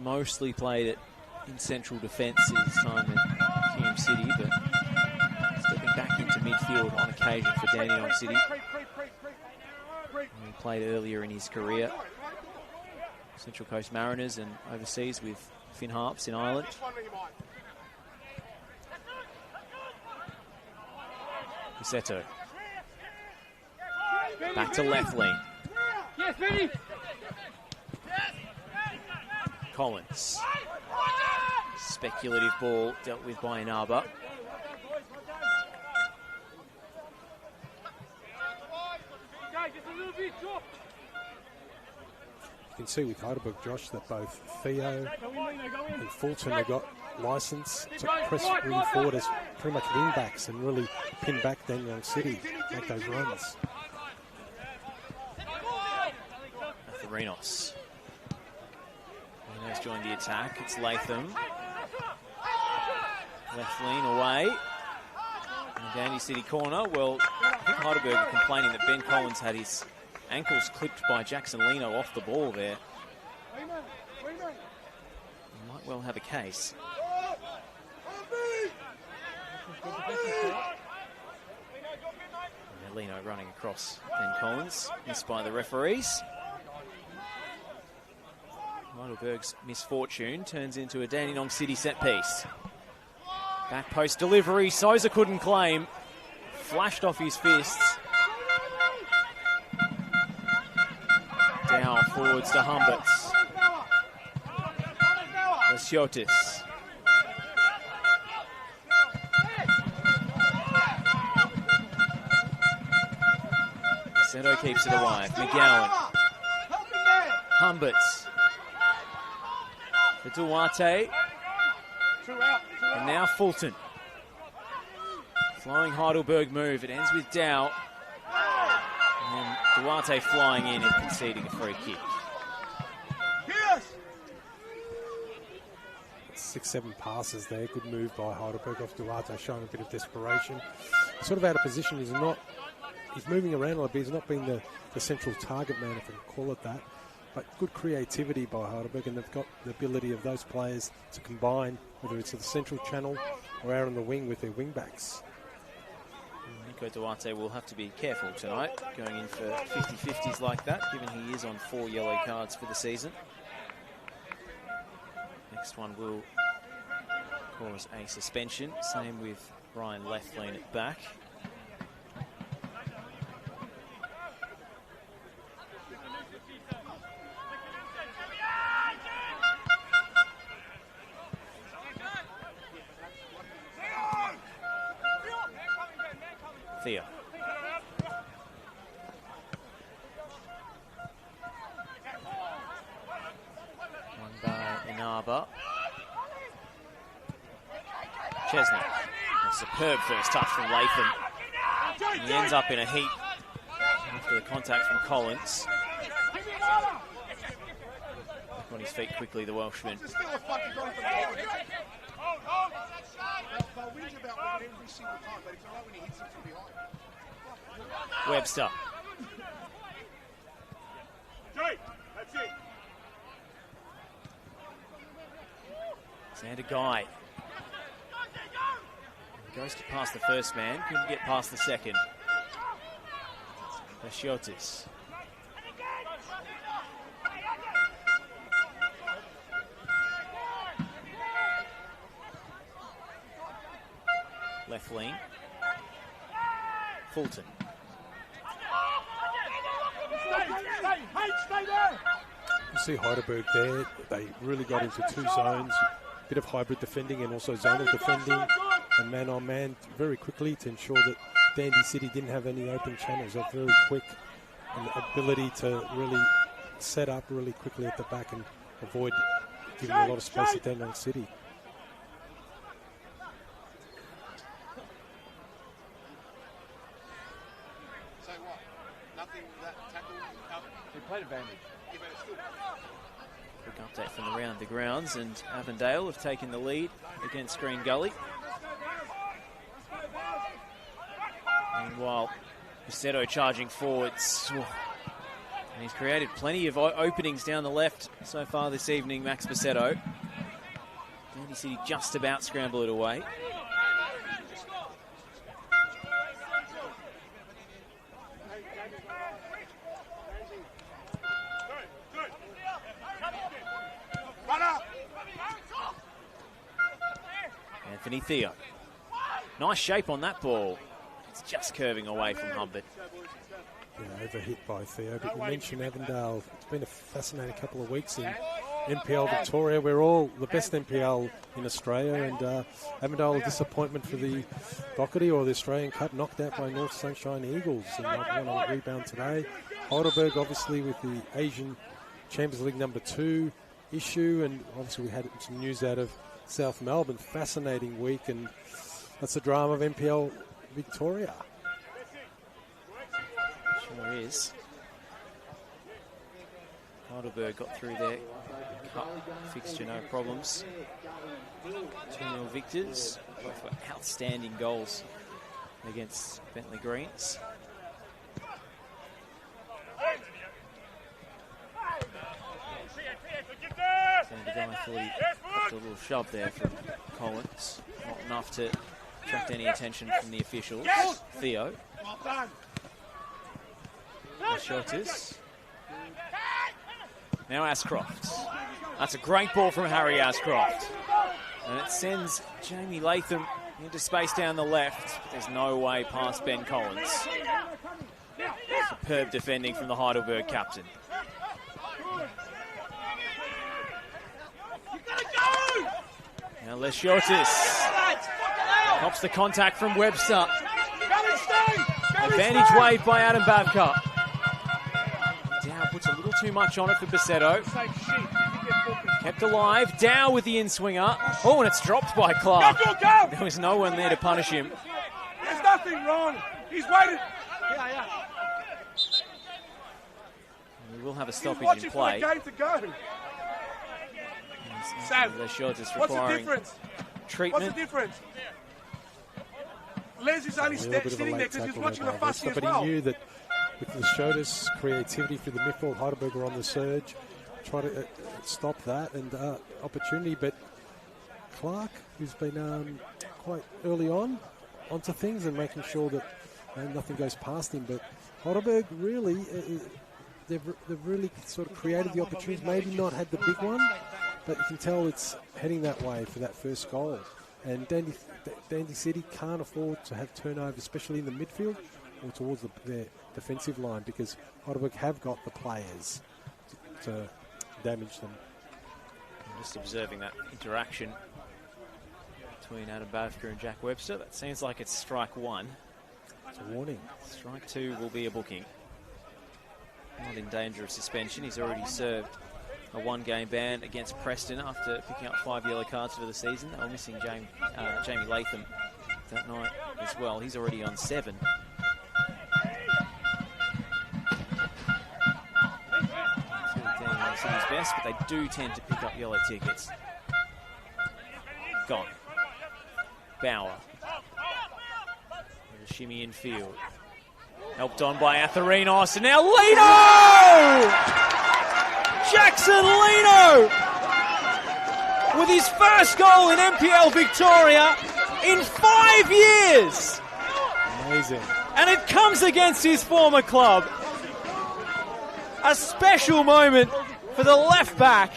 mostly played it in central defence his time at Hume City, but stepping back into midfield on occasion for Dandenong City. He played earlier in his career, Central Coast Mariners and overseas with Finn Harps in Ireland. Pisetto. Back to Lefley. Yes, Benny. Collins. Speculative ball dealt with by Inaba. You can see with Heidelberg, Josh, that both Theo and Fulton have got licence to press wing forward as pretty much wing backs and really pin back Dandenong City, make those runs. Atherinos. Has joined the attack. It's Latham. Left lean away. And Dandy City corner. Well, I think Heidelberg are complaining that Ben Collins had his ankles clipped by Jackson Lino off the ball there. He might well have a case. And Lino running across Ben Collins. Missed by the referees. Heidelberg's misfortune turns into a Dandenong City set piece. Back post delivery, Souza couldn't claim. Flashed off his fists. Down forwards to Humberts. Lesiotis. Seto keeps it alive. McGowan. Humberts. For Duarte. And now Fulton. Flowing Heidelberg move. It ends with Dow. And Duarte flying in and conceding a free kick. 6-7 passes there. Good move by Heidelberg off Duarte, showing a bit of desperation. Sort of out of position. He's moving around a little bit. He's not being the central target man, if I can call it that. But good creativity by Heidelberg, and they've got the ability of those players to combine, whether it's at the central channel or out on the wing with their wing backs. Nico Duarte will have to be careful tonight, going in for 50-50s like that, given he is on 4 yellow cards for the season. Next one will cause a suspension. Same with Brian Leflin at back. Theo. One by Inaba. Chesney. A superb first touch from Latham. He ends up in a heap after the contact from Collins. Back on his feet quickly, the Welshman. Webster. Xander Guy. Goes to pass the first man, couldn't get past the second. Lesiotis. left wing. Fulton. You see Heidelberg there, they really got into two zones, a bit of hybrid defending and also zonal defending, and man-on-man very quickly to ensure that Dandy City didn't have any open channels. They're very quick and the ability to really set up really quickly at the back and avoid giving a lot of space to Dandenong City. So what? Nothing that tackle covered? He played advantage. Yeah, but it's still... Quick update from the round the grounds, and Avondale have taken the lead against Green Gully. Meanwhile, Basetto charging forwards. And he's created plenty of openings down the left so far this evening, Max Basetto. Dandy City just about scramble it away. Anthony Theo. Nice shape on that ball. It's just curving away from Humbert. Yeah, overhit by Theo. But you mentioned Avondale. It's been a fascinating couple of weeks in NPL Victoria. We're all the best NPL in Australia, and Avondale a disappointment for the Doherty or the Australian Cup, knocked out by North Sunshine Eagles, and won on a rebound today. Heidelberg obviously with the Asian Champions League #2 issue, and obviously we had some news out of South Melbourne. Fascinating week, and that's the drama of NPL Victoria. Sure is. Heidelberg got through their cup fixture, no problems. 2-0 victors. Both were outstanding goals against Bentley Greens. Sandy Guy thought he popped a little shove there from Collins. Not enough to attract any attention from the officials. Theo. Schultes. Now Ashcroft. That's a great ball from Harry Ashcroft. And it sends Jamie Latham into space down the left. But there's no way past Ben Collins. Superb defending from the Heidelberg captain. Now Les Schultes stops the contact from Webster. Advantage waved by Adam Babcock. Dow puts a little too much on it for Basetto. Kept alive. Dow with the in-swinger. Oh, and it's dropped by Clark. There was no one there to punish him. There's nothing wrong. He's waited. We will have a stoppage in play. Game to go. Sam, Les Schultes what's the requiring difference? treatment. What's the difference? Les is only sitting there because he's watching the fussy as but well. he knew that with the Schultes' creativity through the midfield, Heidelberg were on the surge, try to stop that and opportunity. But Clark, who's been quite early on onto things and making sure that nothing goes past him. But Heidelberg really, they've really sort of created the opportunities. Maybe not had the big one, but you can tell it's heading that way for that first goal. And Dandy City can't afford to have turnover, especially in the midfield or towards their defensive line, because Heidelberg have got the players to damage them. I'm just observing that interaction between Adam Bavker and Jack Webster. That seems like it's strike one. It's a warning. Strike two will be a booking. Not in danger of suspension. He's already served a one-game ban against Preston after picking up 5 yellow cards for the season. They were missing Jamie Latham that night as well. He's already on 7. Dandenong City's best, but they do tend to pick up yellow tickets. Gone. Bauer. There's a shimmy in field. Helped on by Atherinos, and now Lino! Jackson Lino! With his first goal in NPL Victoria in 5 years! Amazing. And it comes against his former club. A special moment for the left back.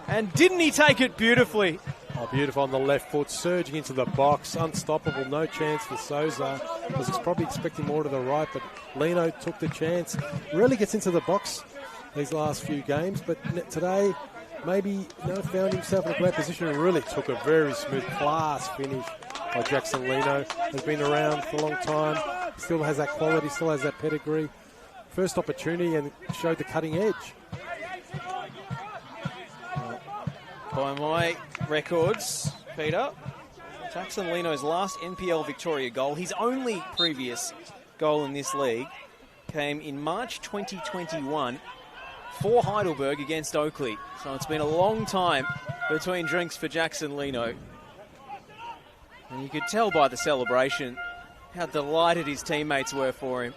And didn't he take it beautifully? Oh, beautiful on the left foot, surging into the box, unstoppable, no chance for Souza. Was probably expecting more to the right, but Lino took the chance. Really gets into the box these last few games, but today maybe found himself in a great position and really took a very smooth class finish by Jackson Lino. Has been around for a long time, still has that quality, still has that pedigree. First opportunity and showed the cutting edge. By my records, Peter, Jackson Lino's last NPL Victoria goal, his only previous goal in this league, came in March 2021 for Heidelberg against Oakley. So it's been a long time between drinks for Jackson Lino. And you could tell by the celebration how delighted his teammates were for him.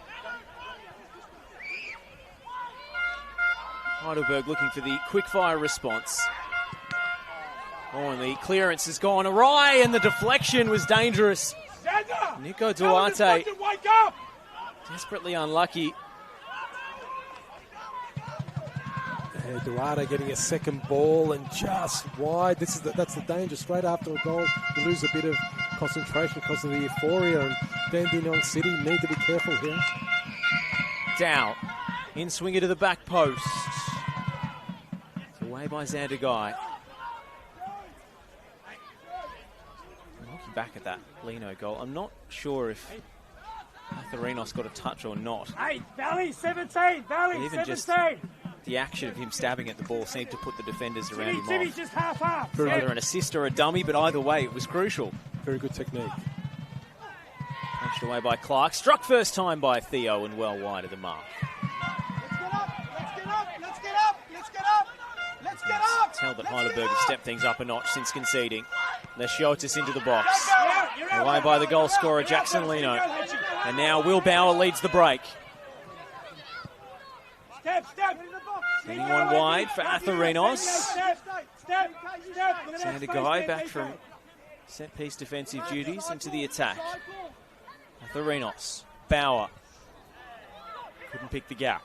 Heidelberg looking for the quick-fire response. Oh, and the clearance has gone awry, and the deflection was dangerous. Nico Duarte, desperately unlucky. Duarte getting a second ball and just wide. That's the danger. Straight after a goal, you lose a bit of concentration because of the euphoria, and Dandenong City need to be careful here. Down, in swinger to the back post. It's away by Xander Guy. Looking back at that Lino goal, I'm not sure if Atherinos got a touch or not. Hey, Valley 17, Valley Even 17. Just the action of him stabbing at the ball seemed to put the defenders around him Jimmy, off. just half. Either an assist or a dummy, but either way, it was crucial. Very good technique. Punched away by Clark. Struck first time by Theo and well wide of the mark. Tell that Heidelberg have stepped things up a notch since conceding. Leschiotis into the box. Away by the goal scorer, Jackson Lino. And now Will Bauer leads the break. Sending one wide for Atherinos. Xander Guy back from set-piece defensive duties into the attack. Atherinos. Bauer. Couldn't pick the gap.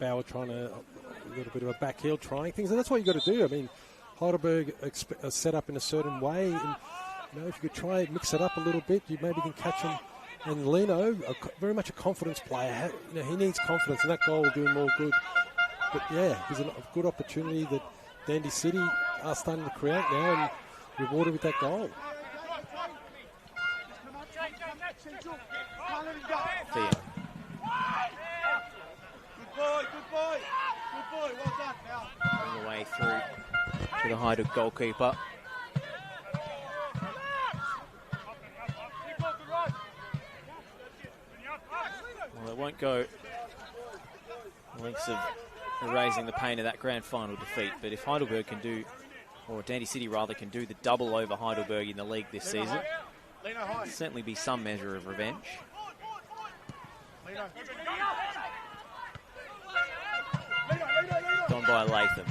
Bauer trying a little bit of a back heel, trying things, and that's what you got to do. I mean, Heidelberg are set up in a certain way, and if you could try and mix it up a little bit, you maybe can catch him. And Lino, very much a confidence player. He needs confidence, and that goal will do him all good. But yeah, there's a good opportunity that Dandy City are starting to create now, and rewarded with that goal. Theo. Good boy, well done. All the way through to the Heidelberg goalkeeper. Well, it won't go the lengths of erasing the pain of that grand final defeat, but if Heidelberg can do, or Dandy City rather, can do the double over Heidelberg in the league this season, there'll certainly be some measure of revenge. Gone by Latham.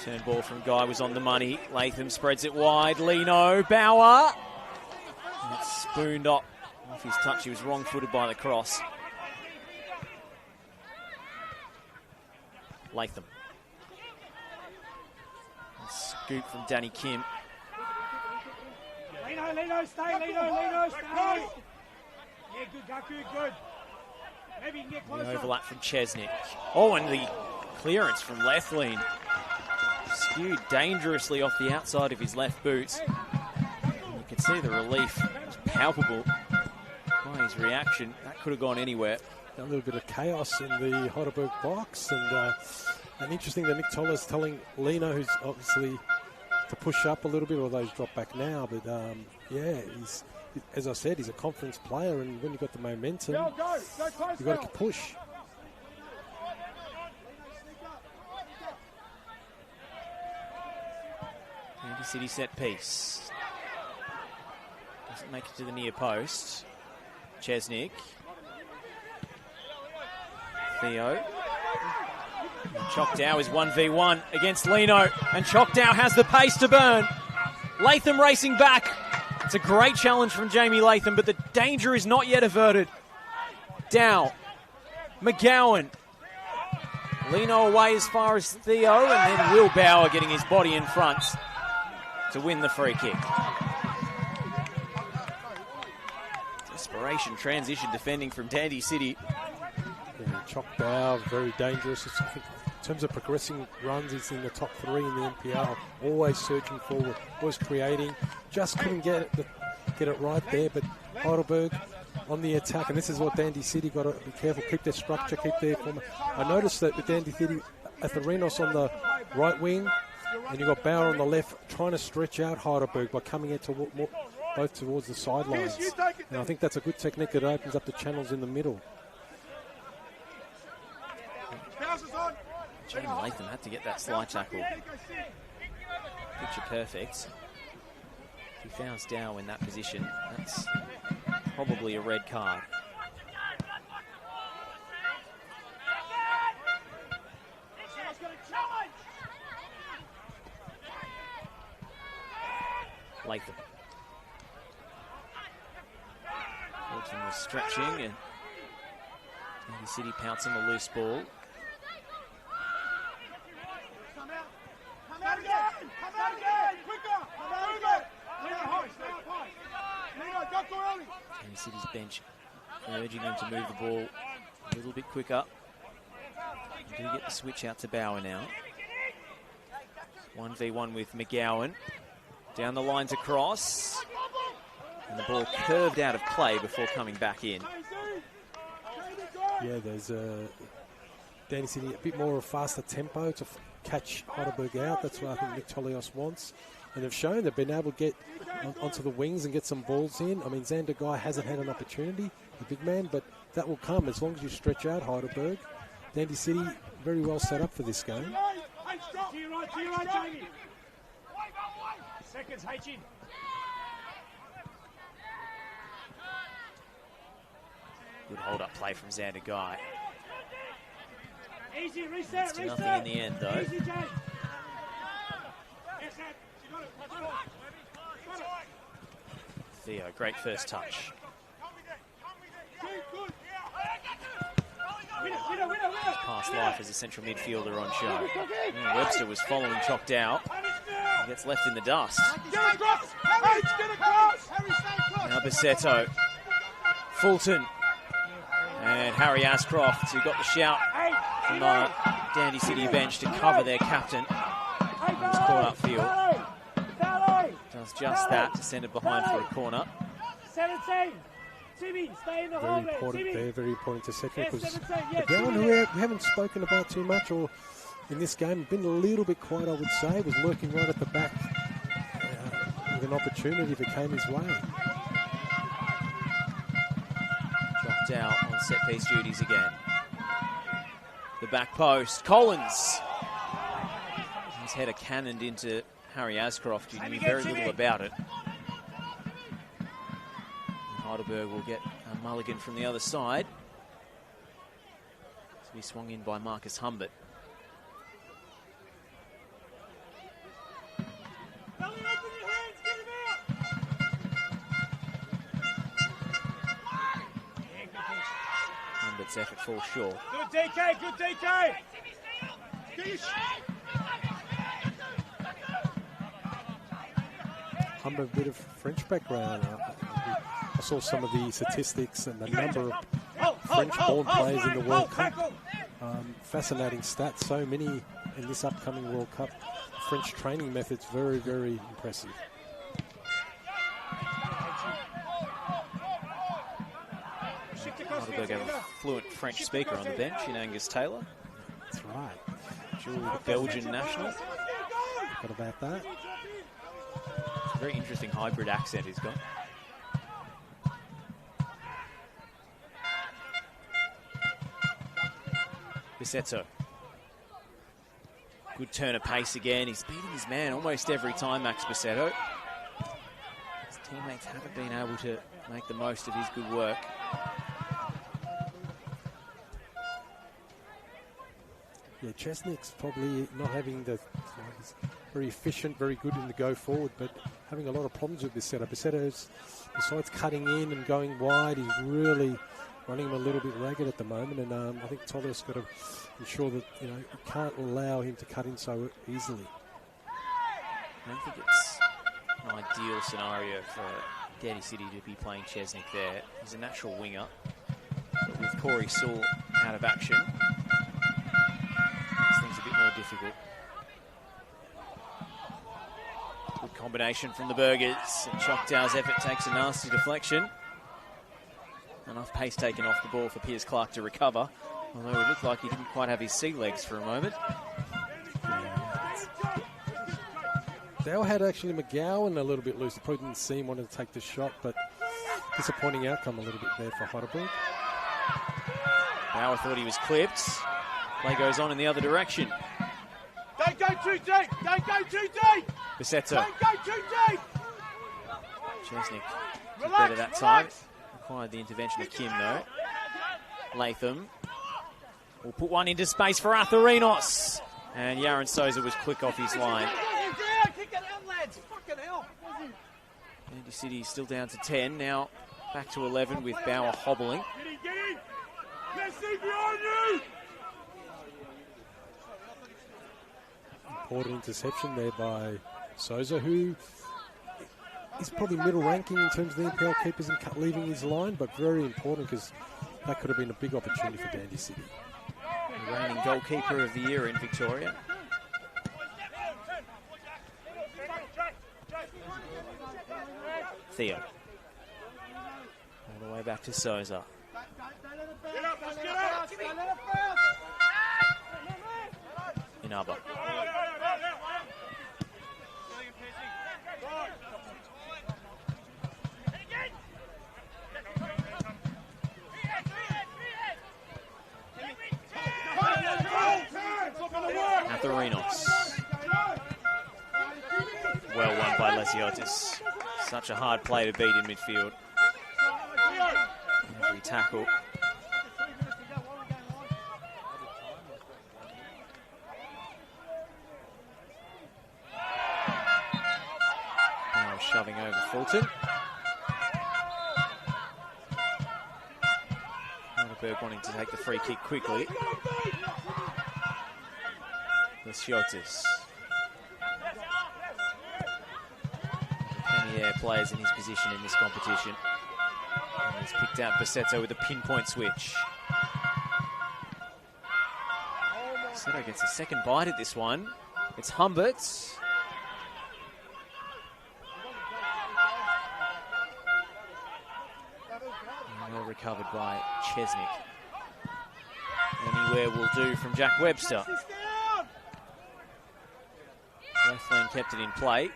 Turn ball from Guy was on the money. Latham spreads it wide. Lino, Bauer. And it's spooned off his touch. He was wrong-footed by the cross. Latham. A scoop from Danny Kim. Lino, stay, Lino, stay. Yeah, good, Gaku, good. Maybe you can get closer. The overlap from Chesnick. Oh, and the clearance from Lethlean. Skewed dangerously off the outside of his left boot. And you can see the relief was palpable by his reaction. That could have gone anywhere. A little bit of chaos in the Heidelberg box, and interesting that Nick Toller's telling Lino, who's obviously to push up a little bit, although he's dropped back now, but he's, as I said, he's a confidence player, and when you've got the momentum, you've got to push. Dandy City set piece. Doesn't make it to the near post. Chesnick. Theo. Choctaw is 1v1 against Lino, and Choctaw has the pace to burn. Latham racing back. It's a great challenge from Jamie Latham, but the danger is not yet averted. Dow, McGowan, Lino away as far as Theo, and then Will Bauer getting his body in front to win the free kick. Desperation transition defending from Dandy City. Yeah, Chock Bauer, very dangerous. I think in terms of progressing runs, he's in the top 3 in the NPL. Always searching forward, always creating. Just couldn't get it right there, but Heidelberg on the attack, and this is what Dandy City got to be careful, keep their structure, keep their form. I noticed that with Dandy City, Atherinos on the right wing, and you've got Bauer on the left, trying to stretch out Heidelberg by coming out both towards the sidelines. And I think that's a good technique that opens up the channels in the middle. Jamie Latham had to get that slide tackle. Picture perfect. He fouls Dow in that position. That's probably a red card. Latham. Wilson was stretching and Dandy City pouncing the loose ball. Dandy City's bench urging them to move the ball a little bit quicker. They do get the switch out to Bauer now. 1v1 with McGowan. Down the line to cross. And the ball curved out of play before coming back in. Yeah, there's Dandy City a bit more of a faster tempo to catch Heidelberg out. That's what I think Nick Tolios wants. And they've shown they've been able to get onto the wings and get some balls in. I mean, Xander Guy hasn't had an opportunity, the big man, but that will come as long as you stretch out Heidelberg. Dandy City very well set up for this game. To your right, Jamie. Seconds, H-in. Good hold-up play from Xander Guy. Easy, reset, It's to nothing in the end, though. Easy, Jay. Yes, Ed. You got it. Theo, great first touch. Past life as a central midfielder on show. Webster was following Chock Dow. He gets left in the dust. Now Bassetto. Fulton. And Harry Ascroft, who got the shout from the Dandy City bench to cover their captain. He was caught upfield. Does just that to send it behind for a corner. 17. Timmy, stay in the hole. Very important there, very important to second, because Yeah, McGowan, who we haven't spoken about too much or in this game, been a little bit quiet, I would say, was lurking right at the back with an opportunity if it came his way. Dropped out on set-piece duties again. The back post, Collins. His header cannoned into Harry Ascroft, who knew very little about it. Heidelberg will get a mulligan from the other side. To be swung in by Marcus Humbert. Humbert's effort falls short. Good DK, good DK. Humbert, a bit of French background. I saw some of the statistics and the number of French-born players in the World Cup. Fascinating stats. So many in this upcoming World Cup. French training methods, very, very impressive. Heidelberg have a fluent French speaker on the bench in Angus Taylor. That's right. Dual Belgian national. What about that? It's a very interesting hybrid accent he's got. Bassetto. Good turn of pace again. He's beating his man almost every time, Max Bassetto. His teammates haven't been able to make the most of his good work. Yeah, Chesnick's probably not having the... He's very efficient, very good in the go forward, but having a lot of problems with Bassetto. Bassetto's, besides cutting in and going wide, he's really running him a little bit ragged at the moment, and I think Toller's got to ensure that you can't allow him to cut in so easily. I don't think it's an ideal scenario for Dandy City to be playing Chesnick there. He's a natural winger, but with Corey Sewell out of action, makes things a bit more difficult. Good combination from the Burgers, and Choctaw's effort takes a nasty deflection. Enough pace taken off the ball for Piers Clark to recover, although it looked like he didn't quite have his sea legs for a moment. Dow had actually McGowan a little bit loose. Probably didn't see him wanting to take the shot, but disappointing outcome a little bit there for Heidelberg. Bauer thought he was clipped. Play goes on in the other direction. Don't go too deep! Don't go too deep! Bisetto. Don't go too deep! Chesnick did better that time. Required the intervention of Kim, though. Latham will put one into space for Atherinos. And Yaron Souza was quick off his line. Dandy City still down to 10. Now back to 11 with Bauer hobbling. Important interception there by Souza, who is probably middle ranking in terms of the NPL keepers and leaving his line, but very important because that could have been a big opportunity for Dandy City. The reigning goalkeeper of the year in Victoria. Theo. All the way back to Souza. Inaba. Atherinos. Well won by Lesiotis. Such a hard play to beat in midfield. Every tackle. Now shoving over Fulton. Heidelberg wanting to take the free kick quickly. Lesiotis. Premier players in his position in this competition. And he's picked out Bisetto with a pinpoint switch. Bisetto gets a second bite at this one. It's Humbert. Well recovered by Chesnick. Anywhere will do from Jack Webster. Left kept it in play.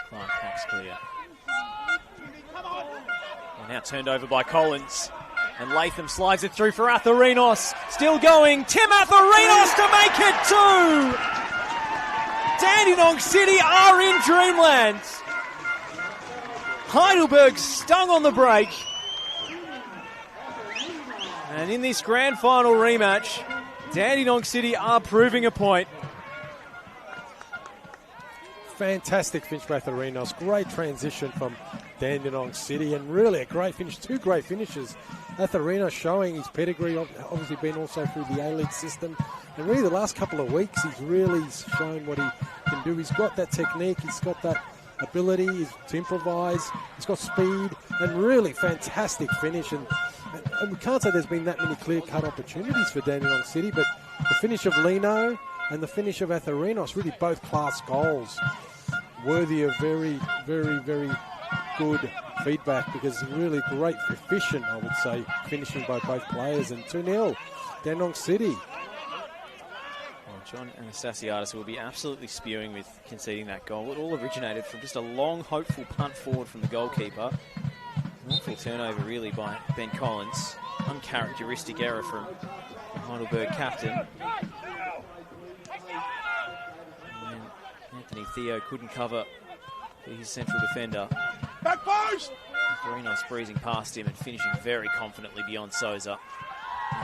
Clark hacks clear. And now turned over by Collins. And Latham slides it through for Atherinos. Still going. Tim Atherinos to make it 2! Dandenong City are in dreamland. Heidelberg stung on the break. And in this grand final rematch, Dandenong City are proving a point. Fantastic finish by Atherinos. Great transition from Dandenong City, and really a great finish. Two great finishes. Atherinos showing his pedigree, obviously been also through the A-League system. And really the last couple of weeks, he's really shown what he can do. He's got that technique, he's got that ability to improvise, he's got speed, and really fantastic finish. And we can't say there's been that many clear-cut opportunities for Dandenong City, but the finish of Lino and the finish of Atherinos, really both class goals, worthy of very, very, very good feedback, because really great, efficient, I would say, finishing by both players. And 2-0, Dandenong City. Well, John Anastasiadis will be absolutely spewing with conceding that goal. It all originated from just a long, hopeful punt forward from the goalkeeper. Awful turnover, really, by Ben Collins. Uncharacteristic error from the Heidelberg captain. And Anthony Theo couldn't cover for his central defender. Back post! Atherinos breezing past him and finishing very confidently beyond Souza.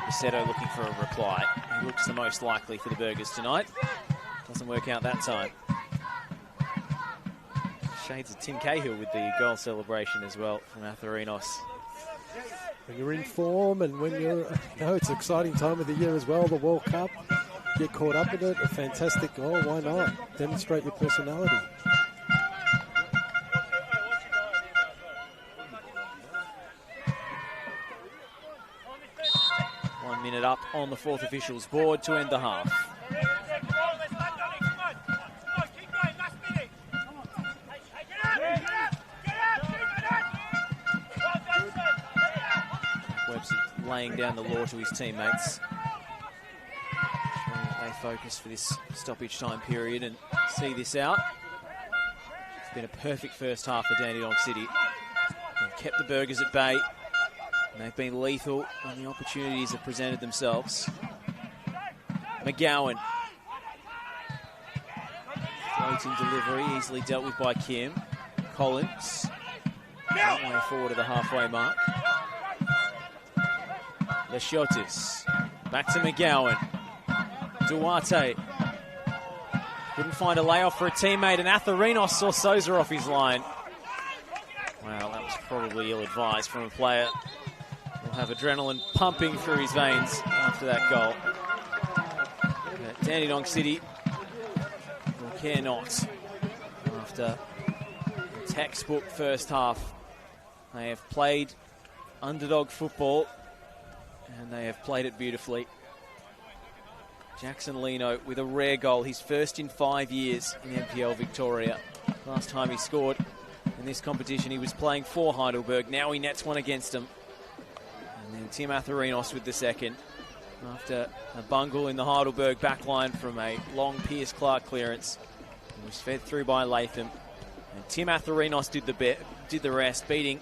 Bisetto looking for a reply. He looks the most likely for the Burgers tonight. Doesn't work out that time. Shades of Tim Cahill with the goal celebration as well from Atherinos. When you're in form and when you're, it's an exciting time of the year as well, the World Cup. Get caught up in it, a fantastic goal, why not? Demonstrate your personality. One minute up on the fourth official's board to end the half. Webster laying down the law to his teammates. Ensuring that they focus for this stoppage time period and see this out. It's been a perfect first half for Dandenong City. They've kept the Burgers at bay. And they've been lethal when the opportunities have presented themselves. McGowan. Floating delivery, easily dealt with by Kim. Collins. Long way forward to the halfway mark. Leshotis. Back to McGowan. Duarte. Couldn't find a layoff for a teammate, and Atherinos saw Souza off his line. Wow, that was probably ill-advised from a player. He'll have adrenaline pumping through his veins after that goal. Dandenong City will care not after a textbook first half. They have played underdog football and they have played it beautifully. Jackson Leno with a rare goal, his first in 5 years in NPL Victoria. Last time he scored in this competition, he was playing for Heidelberg. Now he nets one against them. And then Tim Atherinos with the second. After a bungle in the Heidelberg backline from a long Piers Clark clearance. It was fed through by Latham. And Tim Atherinos did the rest, beating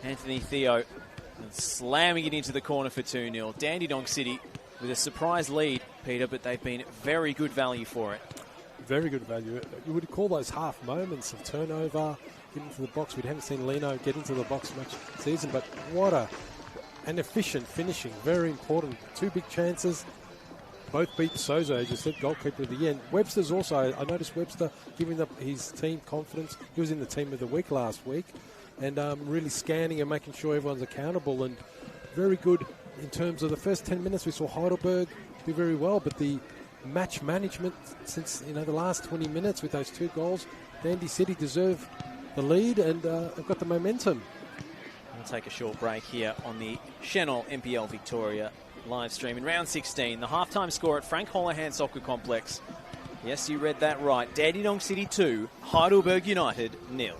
Anthony Theo and slamming it into the corner for 2-0. Dandenong City with a surprise lead, Peter, but they've been very good value for it. Very good value. You would call those half moments of turnover, get into the box. We haven't seen Leno get into the box much this season, but what an efficient finishing, very important. 2 big chances, both beat Souza, as you said, goalkeeper at the end. Webster's also, I noticed Webster giving up his team confidence. He was in the team of the week last week, and really scanning and making sure everyone's accountable, and very good in terms of the first 10 minutes. We saw Heidelberg do very well, but the match management since the last 20 minutes with those 2 goals, Dandy City deserve the lead and have got the momentum. We'll take a short break here on the Senol NPL Victoria live stream in round 16. The halftime score at Frank Holohan Soccer Complex. Yes, you read that right. Dandenong City 2, Heidelberg United 0.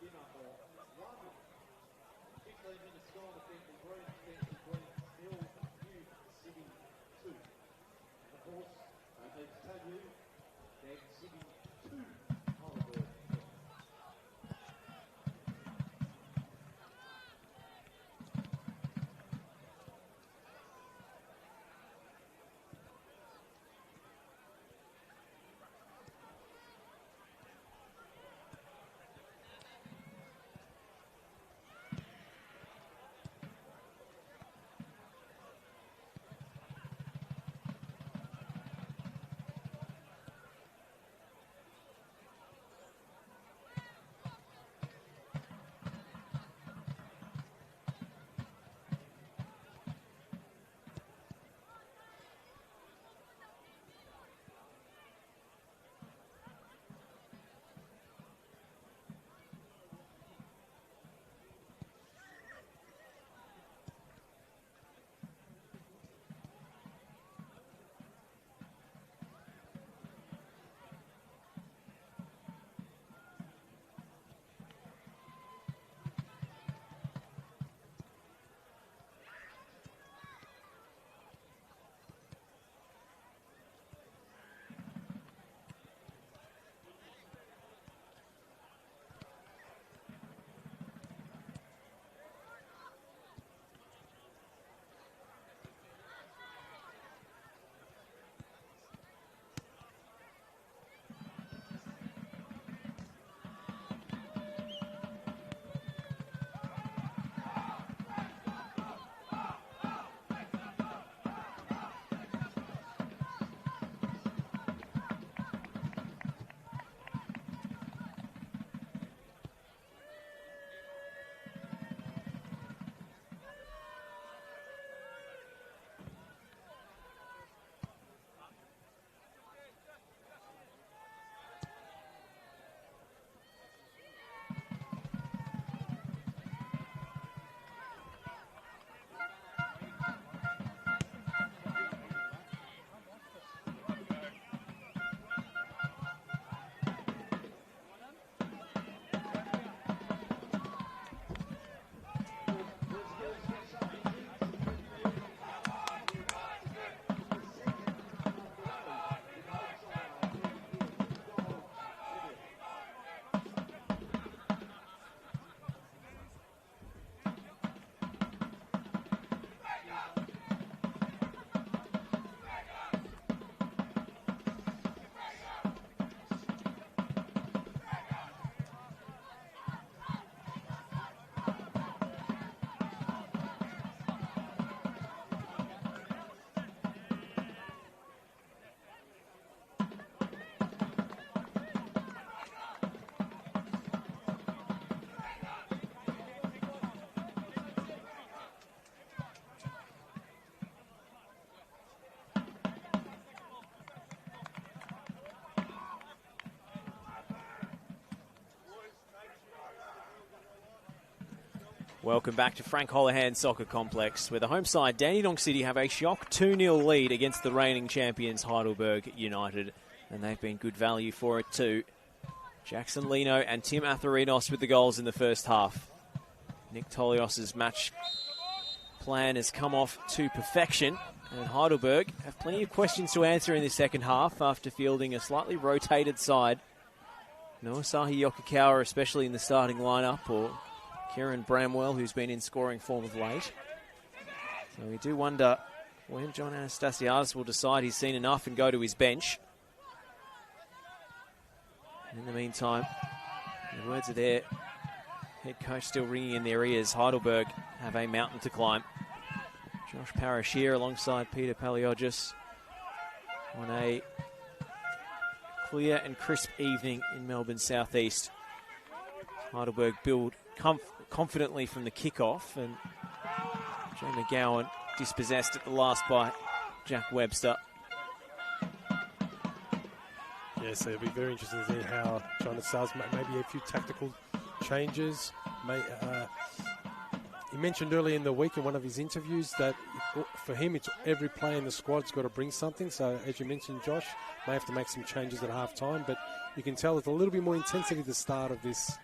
Skinner for 1. 15 minutes gone to Bentley Green. Bentley Green still new City 2. Of course, I need to tell you that City 2 Heidelberg. Welcome back to Frank Holohan Soccer Complex, where the home side, Dandenong City, have a shock 2-0 lead against the reigning champions, Heidelberg United, and they've been good value for it too. Jackson Lino and Tim Atharinos with the goals in the first half. Nick Tolios' match plan has come off to perfection, and Heidelberg have plenty of questions to answer in the second half after fielding a slightly rotated side. No Asahi Yokokawa, especially in the starting lineup, or Kieran Bramwell, who's been in scoring form of late. So we do wonder when John Anastasiadis will decide he's seen enough and go to his bench. In the meantime, the words are there. Head coach still ringing in their ears. Heidelberg have a mountain to climb. Josh Parrish here alongside Peter Paliogis on a clear and crisp evening in Melbourne southeast. Heidelberg build confidently from the kickoff, and Joe McGowan dispossessed at the last by Jack Webster. Yes, it'll be very interesting to see how John Sars maybe a few tactical changes. He mentioned earlier in the week in one of his interviews that for him, it's every player in the squad's got to bring something. So as you mentioned, Josh, may have to make some changes at half time, but you can tell with a little bit more intensity at the start of this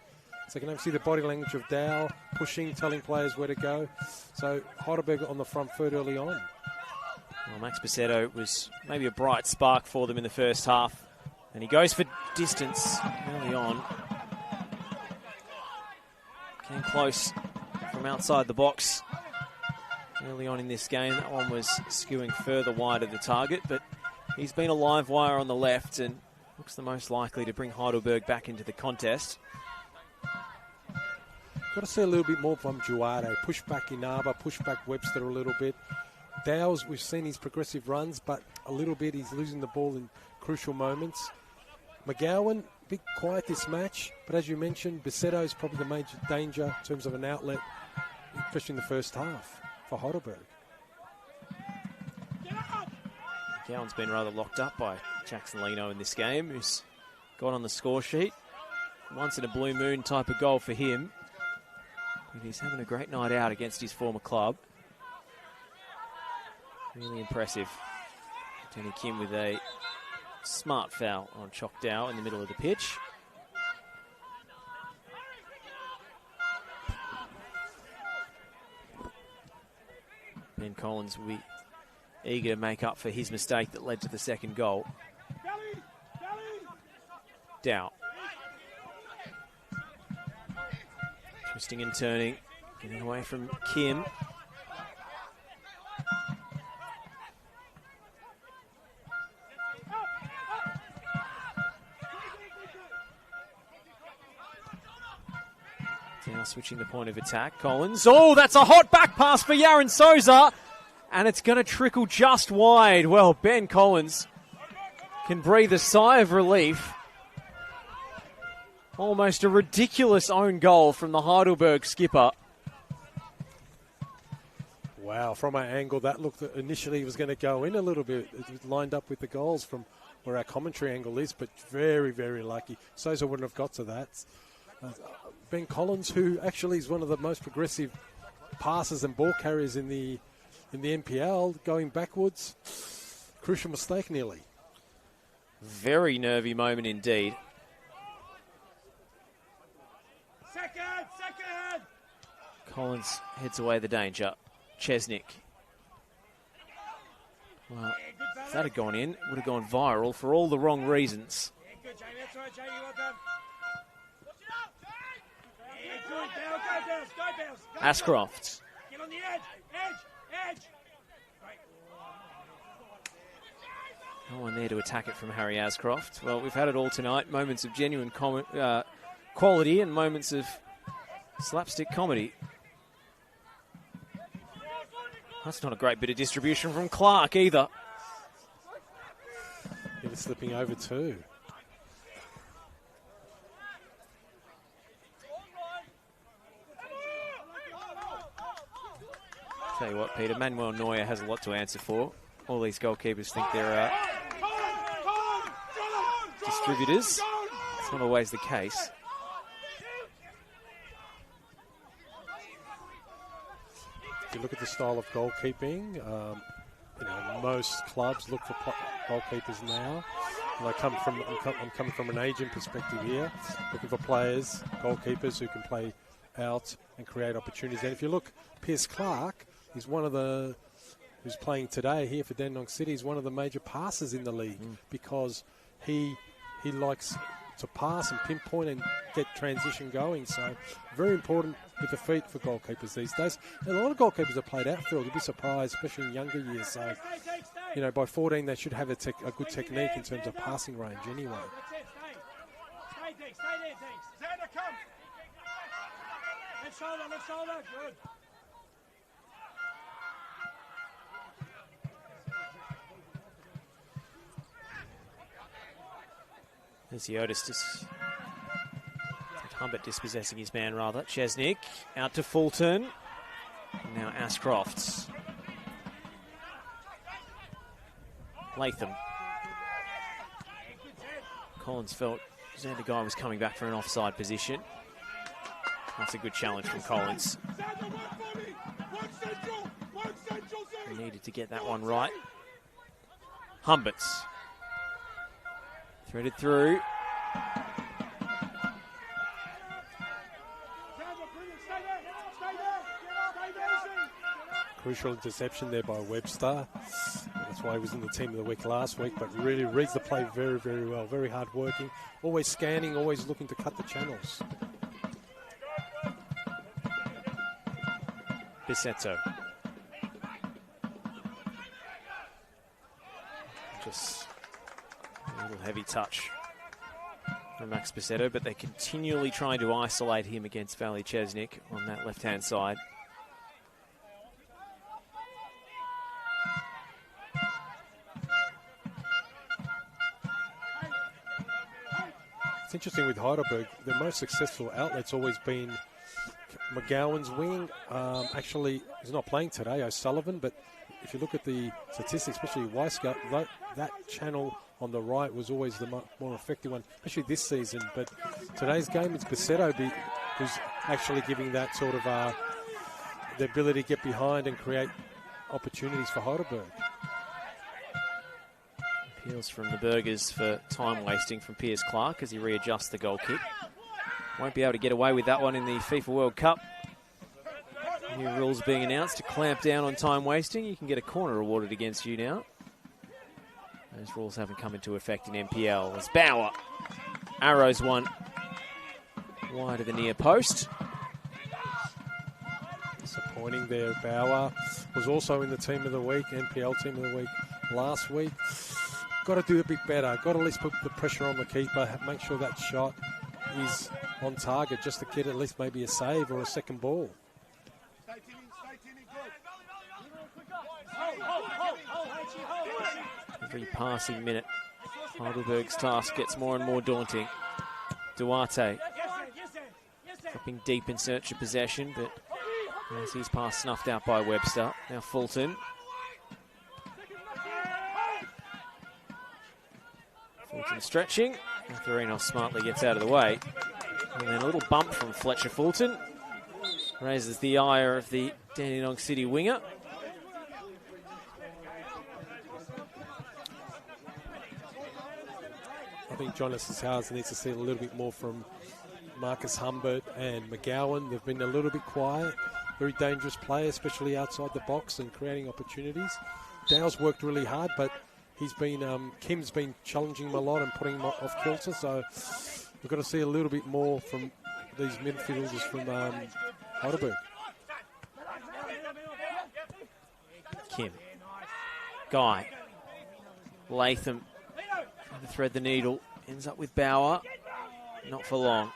So you can see the body language of Dow, pushing, telling players where to go. So Heidelberg on the front foot early on. Well, Max Basetto was maybe a bright spark for them in the first half. And he goes for distance early on. Came close from outside the box early on in this game. That one was skewing further wide of the target, but he's been a live wire on the left and looks the most likely to bring Heidelberg back into the contest. Got to see a little bit more from Duarte. Push back Inaba, push back Webster a little bit. Dow's, we've seen his progressive runs, but a little bit he's losing the ball in crucial moments. McGowan, a bit quiet this match, but as you mentioned, Basetto is probably the major danger in terms of an outlet, especially in the first half for Heidelberg. McGowan's been rather locked up by Jackson Leno in this game, who's got on the score sheet. Once in a blue moon type of goal for him. But he's having a great night out against his former club. Really impressive. Tony Kim with a smart foul on Chok Dow in the middle of the pitch. Ben Collins will be eager to make up for his mistake that led to the second goal. Dow. Twisting and turning, getting away from Kim. Now switching the point of attack. Collins. Oh, that's a hot back pass for Yaron Souza. And it's going to trickle just wide. Well, Ben Collins can breathe a sigh of relief. Almost a ridiculous own goal from the Heidelberg skipper. Wow, from our angle, that looked that initially was going to go in a little bit. It was lined up with the goals from where our commentary angle is, but very, very lucky. Souza wouldn't have got to that. Ben Collins, who actually is one of the most progressive passers and ball carriers in the NPL, going backwards. Crucial mistake nearly. Very nervy moment indeed. Second! Collins heads away the danger. Chesnick. Well, if that had gone in, it would have gone viral for all the wrong reasons. Yeah, good, Jamie. That's right, Jamie. Well done. Yeah, good. Go, Bells. Ashcroft. Get on the edge. Right. No one there to attack it from Harry Ashcroft. Well, we've had it all tonight. Moments of genuine quality and moments of slapstick comedy. That's not a great bit of distribution from Clark either. He was slipping over too. Tell you what, Peter, Manuel Neuer has a lot to answer for. All these goalkeepers think they're distributors. It's not always the case. If you look at the style of goalkeeping, most clubs look for goalkeepers now. And I'm coming from an agent perspective here, looking for players, goalkeepers who can play out and create opportunities. And if you look, Pierce Clark is who's playing today here for Dandenong City, is one of the major passers in the league because he likes to pass and pinpoint and get transition going. So very important with the feet for goalkeepers these days. And a lot of goalkeepers have played outfield. You'd be surprised, especially in younger years. So, by 14 they should have a good technique in terms of passing range anyway. Stay there, thanks. Xander, come. Left shoulder. Good. There's the Otis. Humbert dispossessing his man rather. Chesnick out to Fulton. And now Ashcroft. Latham. Collins felt Xander Guy was coming back for an offside position. That's a good challenge from Collins. He needed to get that one right. Humberts. Threaded through. Crucial interception there by Webster. That's why he was in the team of the week last week, but really reads the play very, very well. Very hard working, always scanning, always looking to cut the channels. Bisetto. Just a little heavy touch from Max Bisetto, but they're continually trying to isolate him against Valley Chesnick on that left-hand side. It's interesting with Heidelberg, their most successful outlet's always been McGowan's wing. Actually, he's not playing today, O'Sullivan, but if you look at the statistics, especially Weisgart, that channel on the right was always the more effective one, especially this season. But today's game, it's Bisetto who's actually giving that sort of the ability to get behind and create opportunities for Heidelberg. Appeals from the Burgers for time wasting from Piers Clark as he readjusts the goal kick. Won't be able to get away with that one in the FIFA World Cup. New rules being announced to clamp down on time wasting. You can get a corner awarded against you now. Those rules haven't come into effect in NPL. As Bauer arrows one wide of the near post. Disappointing there. Bauer was also in the team of the week, NPL team of the week last week. Got to do a bit better. Got to at least put the pressure on the keeper. Make sure that shot is on target just to get at least maybe a save or a second ball. Every passing minute, Heidelberg's task gets more and more daunting. Duarte dropping deep in search of possession, but as his pass snuffed out by Webster. Now Fulton. Fulton stretching. Ferrino smartly gets out of the way. And then a little bump from Fletcher Fulton. Raises the ire of the Dandenong City winger. I think Jonas Howes needs to see a little bit more from Marcus Humbert and McGowan. They've been a little bit quiet. Very dangerous player, especially outside the box and creating opportunities. Dow's worked really hard, but he's been Kim's been challenging him a lot and putting him off kilter. So we've got to see a little bit more from these midfielders from Heidelberg. Kim. Guy. Latham. Trying to thread the needle. Ends up with Bauer. Not for long.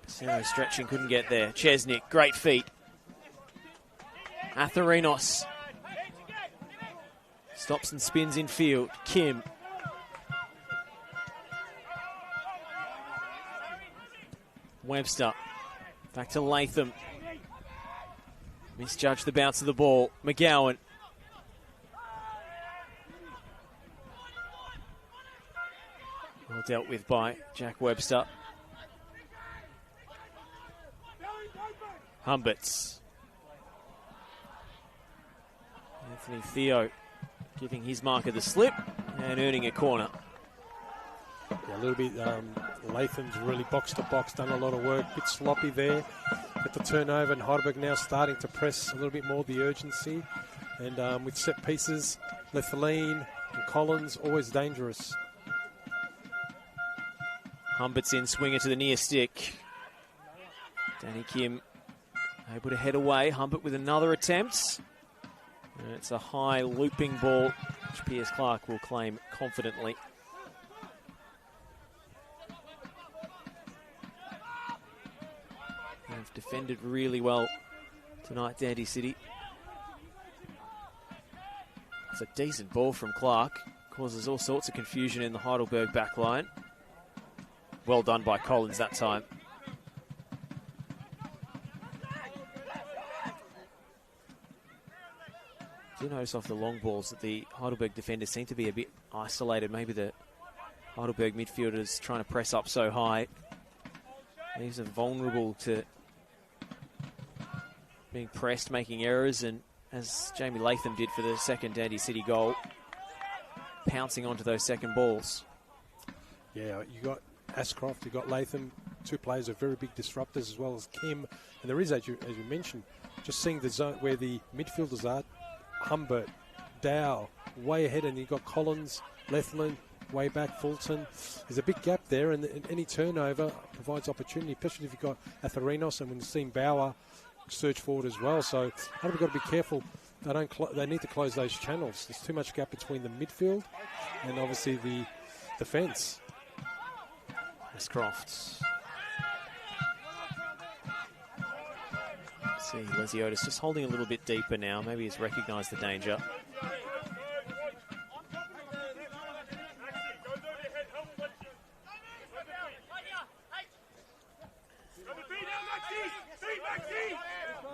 Pacino stretching, couldn't get there. Chesnick, great feet. Atharinos. Stops and spins in field. Kim. Webster. Back to Latham. Misjudged the bounce of the ball. McGowan. Well dealt with by Jack Webster. Humberts. Anthony Theo giving his marker the slip and earning a corner. Yeah, a little bit, Latham's really box to box, done a lot of work, bit sloppy there. Get the turnover, and Heidelberg now starting to press a little bit more the urgency. And with set pieces, Lethaline and Collins, always dangerous. Humbert's in, swinger to the near stick. Danny Kim able to head away. Humbert with another attempt. And it's a high looping ball, which Piers Clark will claim confidently. They've defended really well tonight, Dandy City. It's a decent ball from Clark. Causes all sorts of confusion in the Heidelberg back line. Well done by Collins that time. I do notice off the long balls that the Heidelberg defenders seem to be a bit isolated. Maybe the Heidelberg midfielders trying to press up so high. These are vulnerable to being pressed, making errors, and as Jamie Latham did for the second Dandy City goal, pouncing onto those second balls. Yeah, you got Ashcroft, you got Latham, two players are very big disruptors, as well as Kim. And there is, as you mentioned, just seeing the zone where the midfielders are, Humbert, Dow, way ahead, and you've got Collins, Lethland, way back, Fulton. There's a big gap there, and any turnover provides opportunity, especially if you've got Atherinos, and when you've seen Bauer surge forward as well. So Heidelberg got to be careful. They need to close those channels. There's too much gap between the midfield and obviously the defence. Crofts. See, Lesiotis just holding a little bit deeper now. Maybe he's recognised the danger.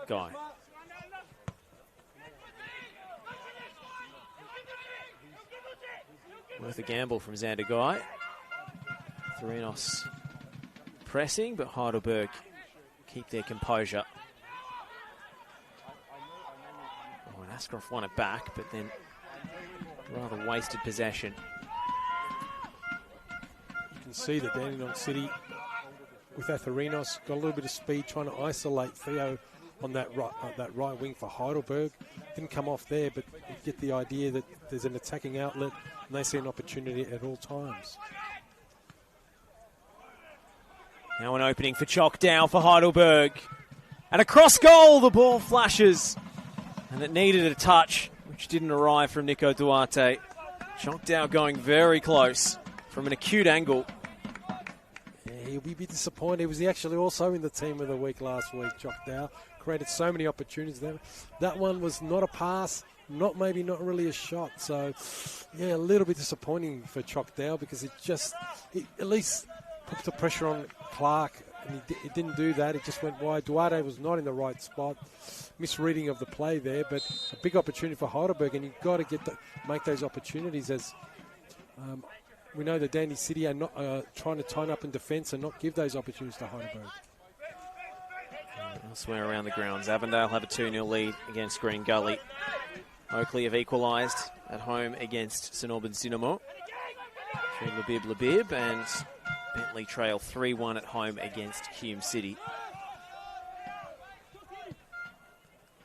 Guy. Worth a gamble from Xander Guy. Therinos pressing, but Heidelberg keep their composure. Oh, and Ascroft won it back, but then rather wasted possession. You can see that Dandenong City, with Atherinos, got a little bit of speed, trying to isolate Theo on that right wing for Heidelberg. Didn't come off there, but you get the idea that there's an attacking outlet, and they see an opportunity at all times. Now an opening for Chocdow for Heidelberg. And a cross goal, the ball flashes. And it needed a touch, which didn't arrive from Nico Duarte. Chocdow going very close from an acute angle. Yeah, he'll be disappointed. He was actually also in the team of the week last week, Chocdow. Created so many opportunities there. That one was not a pass, not really a shot. So, yeah, a little bit disappointing for Chocdow because it at least put the pressure on Clark, and he didn't do that. It just went wide. Duarte was not in the right spot. Misreading of the play there, but a big opportunity for Heidelberg, and you've got to make those opportunities. As we know that Dandy City are not trying to tighten up in defence and not give those opportunities to Heidelberg. Elsewhere around the grounds, Avondale have a 2-0 lead against Green Gully. Oakley have equalised at home against St Albans Dynamo. Labib, and Bentley trail 3-1 at home against Hume City.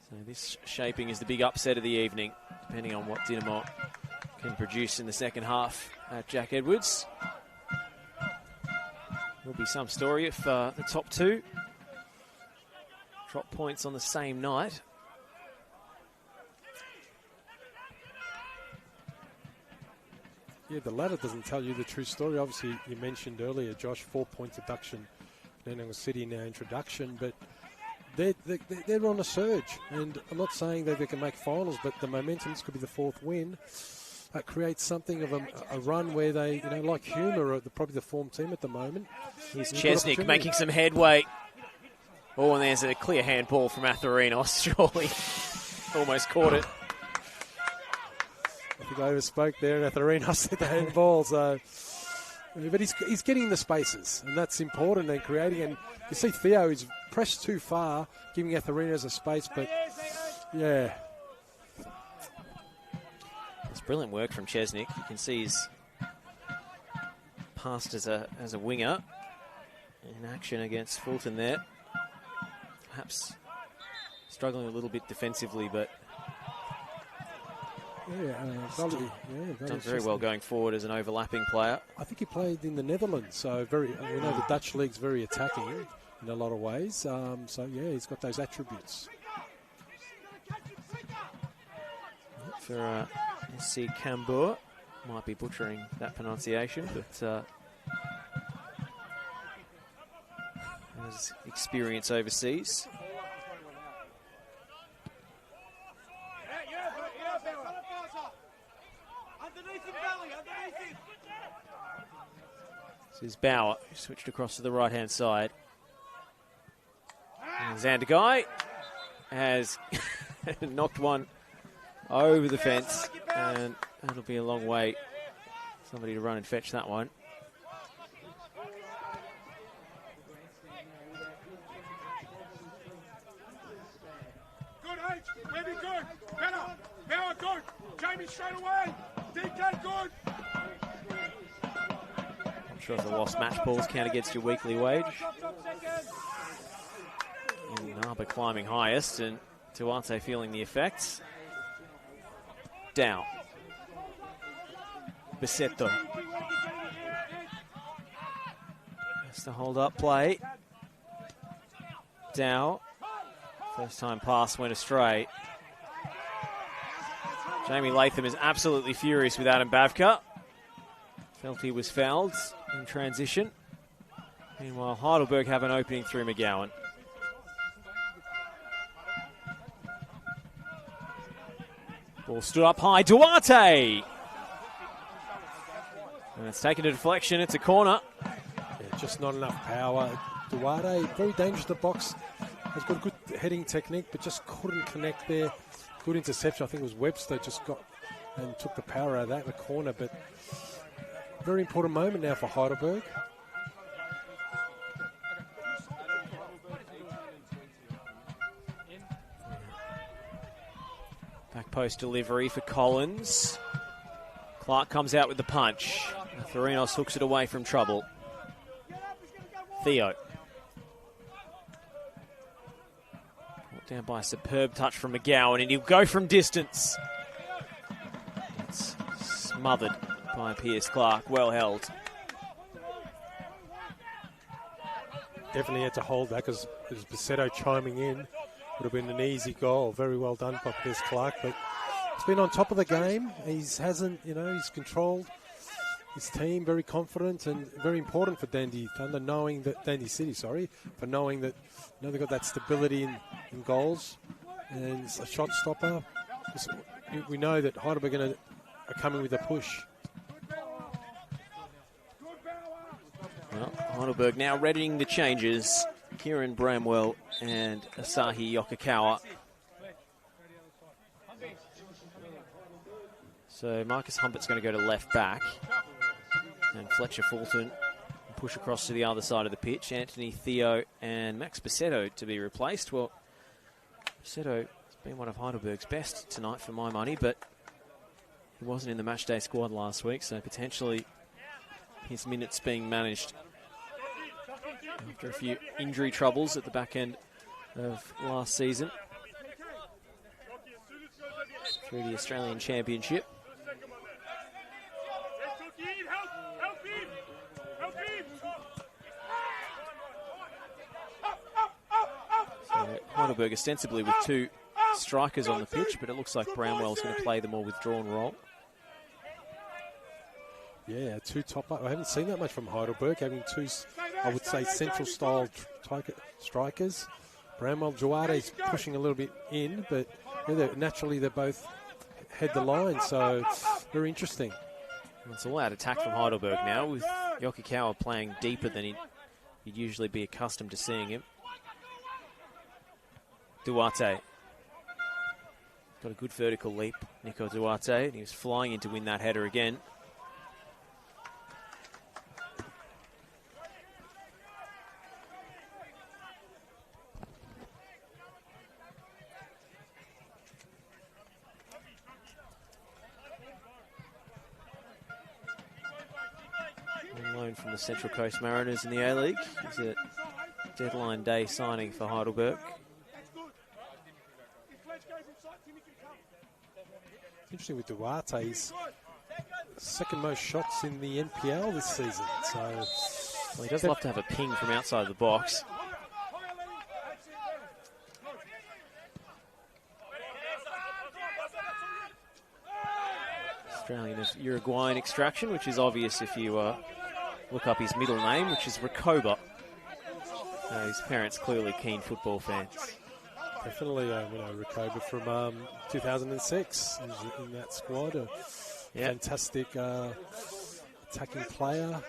So this shaping is the big upset of the evening, depending on what Dynamo can produce in the second half at Jack Edwards. There'll be some story if the top two drop points on the same night. Yeah, the ladder doesn't tell you the true story. Obviously, you mentioned earlier, Josh, 4-point deduction, Dandenong City in our introduction, but they're on a surge. And I'm not saying that they can make finals, but the momentum, this could be the fourth win, that creates something of a run where they, like Hume are probably the form team at the moment. Here's Chesnick making some headway. Oh, and there's a clear handball from Atherinos, surely. Almost caught it. I think I overspoke there, and Atherinos said the handball. So, but he's getting the spaces, and that's important and creating. And you see Theo is pressed too far, giving Atherinos a space. But yeah, it's brilliant work from Chesnick. You can see he's passed as a winger in action against Fulton there. Perhaps struggling a little bit defensively, but done very well going forward as an overlapping player. I think he played in the Netherlands, so we know the Dutch league's very attacking in a lot of ways. So yeah, he's got those attributes. For SC Cambour, might be butchering that pronunciation, but has experience overseas. This is Bauer, who switched across to the right-hand side. And Xander Guy has knocked one over the fence, and that'll be a long way. Somebody to run and fetch that one. Good, H. Webby good. Better. Bauer good. Jamie straight away. DK good. I'm sure if the lost match balls count against your weekly wage. And Narber climbing highest, and Duarte feeling the effects. Down. Bisetto. Has to hold up play. Dow. First time pass went astray. Jamie Latham is absolutely furious with Adam Bavka. Felt he was fouled in transition. Meanwhile, Heidelberg have an opening through McGowan. Ball stood up high. Duarte! And it's taken a deflection. It's a corner. Yeah, just not enough power. Duarte, very dangerous to box. Has got a good heading technique, but just couldn't connect there. Good interception. I think it was Webster just got and took the power out of that in the corner. But very important moment now for Heidelberg. Back post delivery for Collins. Clark comes out with the punch. Thorinos hooks it away from trouble. Theo. Brought down by a superb touch from McGowan, and he'll go from distance. It's smothered by Pierce Clark. Well held. Definitely had to hold that because it was Bisetto chiming in. Would have been an easy goal. Very well done by Pierce Clark, but he's been on top of the game. He's controlled his team, very confident and very important for Dandy Thunder, knowing that they've got that stability in goals and a shot stopper. We know that Heidelberg are coming with a push. Well, Heidelberg now readying the changes. Kieran Bramwell and Asahi Yokokawa. So Marcus Humbert's going to go to left back. And Fletcher Fulton push across to the other side of the pitch. Anthony Theo and Max Bisetto to be replaced. Well, Bisetto has been one of Heidelberg's best tonight for my money, but he wasn't in the matchday squad last week, so potentially his minutes being managed after a few injury troubles at the back end of last season through the Australian Championship. So Heidelberg ostensibly with two strikers on the pitch, but it looks like Bramwell's going to play the more withdrawn role. Yeah, two top up. I haven't seen that much from Heidelberg, having two, I would say, central style strikers. Bramwell, Duarte's pushing a little bit in, but naturally they both head the line, so very interesting. It's all out attack from Heidelberg now, with Yokokawa playing deeper than he'd usually be accustomed to seeing him. Duarte. Got a good vertical leap, Nico Duarte, and he was flying in to win that header again. From the Central Coast Mariners in the A-League. He's a deadline day signing for Heidelberg. Interesting with Duarte, he's second most shots in the NPL this season. So well, he does love to have a ping from outside the box. Australian of Uruguayan extraction, which is obvious if you look up his middle name, which is Recoba. His parents clearly keen football fans. Definitely, Recoba from 2006 in that squad. Fantastic attacking player,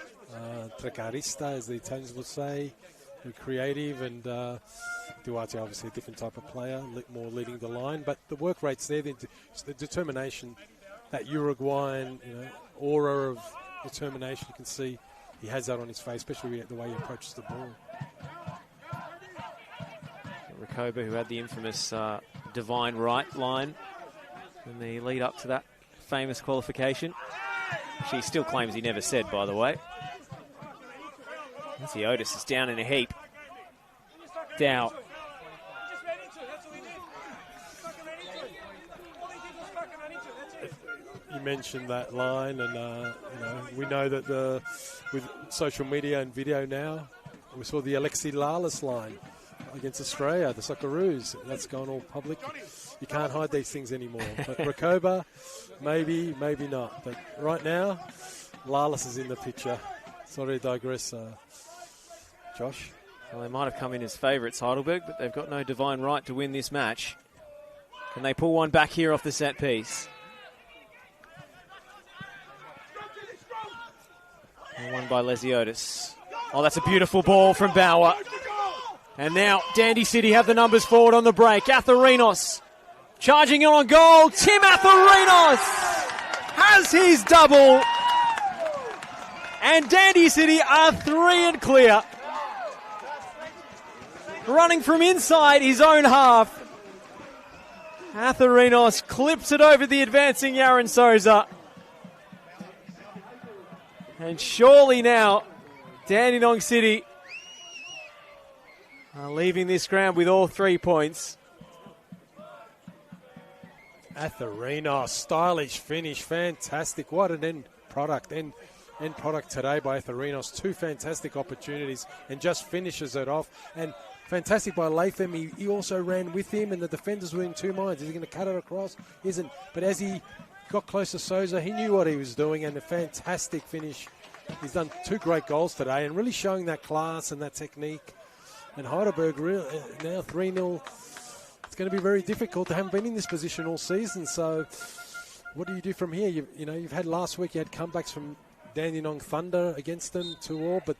trecarista, as the Italians would say, very creative, and Duarte obviously a different type of player, more leading the line, but the work rate's there, the determination, that Uruguayan aura of determination, you can see he has that on his face, especially the way he approaches the ball. Recoba, who had the infamous divine right line in the lead up to that famous qualification. She still claims he never said, by the way. Nancy Otis is down in a heap. Dow. you mentioned that line, and we know that with social media and video now, we saw the Alexi Lalas line against Australia, the Socceroos. That's gone all public. You can't hide these things anymore. But Rakoba, maybe not. But right now, Lalas is in the picture. Sorry to digress, Josh. Well, they might have come in as favourites, Heidelberg, but they've got no divine right to win this match. Can they pull one back here off the set piece? And one by Lesiotis. Oh, that's a beautiful ball from Bauer. And now Dandy City have the numbers forward on the break. Atherinos charging on goal. Tim Atherinos has his double. And Dandy City are 3 and clear. Running from inside his own half. Atherinos clips it over the advancing Yaron Souza. And surely now, Dandenong City are leaving this ground with all 3 points. Atherinos, stylish finish, fantastic. What an end product today by Atherinos. 2 fantastic opportunities and just finishes it off. And fantastic by Latham. He also ran with him, and the defenders were in 2 minds. Is he going to cut it across? Isn't. But as he got close to Souza, he knew what he was doing, and a fantastic finish. He's done 2 great goals today and really showing that class and that technique. And Heidelberg now 3-0. It's going to be very difficult. They haven't been in this position all season. So what do you do from here? You've had last week, you had comebacks from Dandenong Thunder against them 2-2, but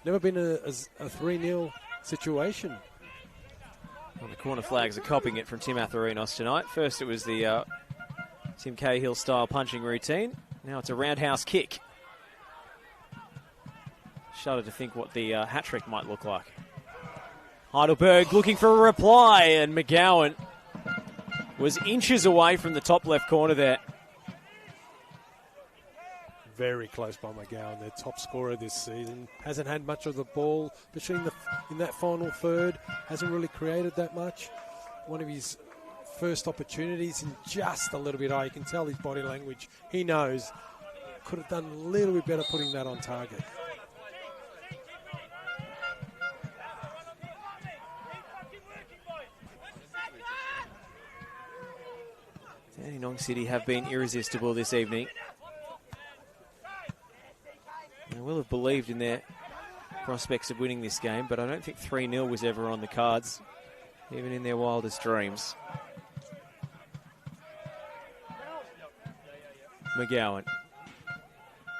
never been a 3-0 situation. Well, the corner flags are copying it from Tim Atherinos tonight. First it was the Tim Cahill style punching routine. Now it's a roundhouse kick. Shudder to think what the hat-trick might look like. Heidelberg looking for a reply, and McGowan was inches away from the top left corner there. Very close by McGowan, their top scorer this season. Hasn't had much of the ball, especially in that final third. Hasn't really created that much. One of his first opportunities in just a little bit high. You can tell his body language. He knows. Could have done a little bit better putting that on target. Dandenong City have been irresistible this evening. They will have believed in their prospects of winning this game, but I don't think 3-0 was ever on the cards, even in their wildest dreams. McGowan.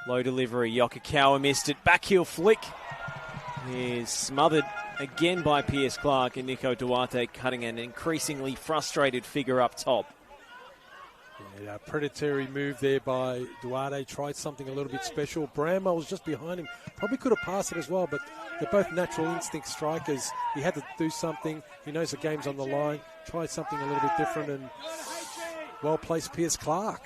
Low delivery. Yokokawa missed it. Backheel flick. Is smothered again by Pierce Clark, and Nico Duarte cutting an increasingly frustrated figure up top. Yeah, predatory move there by Duarte. Tried something a little bit special. Bramwell was just behind him. Probably could have passed it as well, but they're both natural instinct strikers. He had to do something. He knows the game's on the line. Tried something a little bit different, and well-placed Pierce Clark.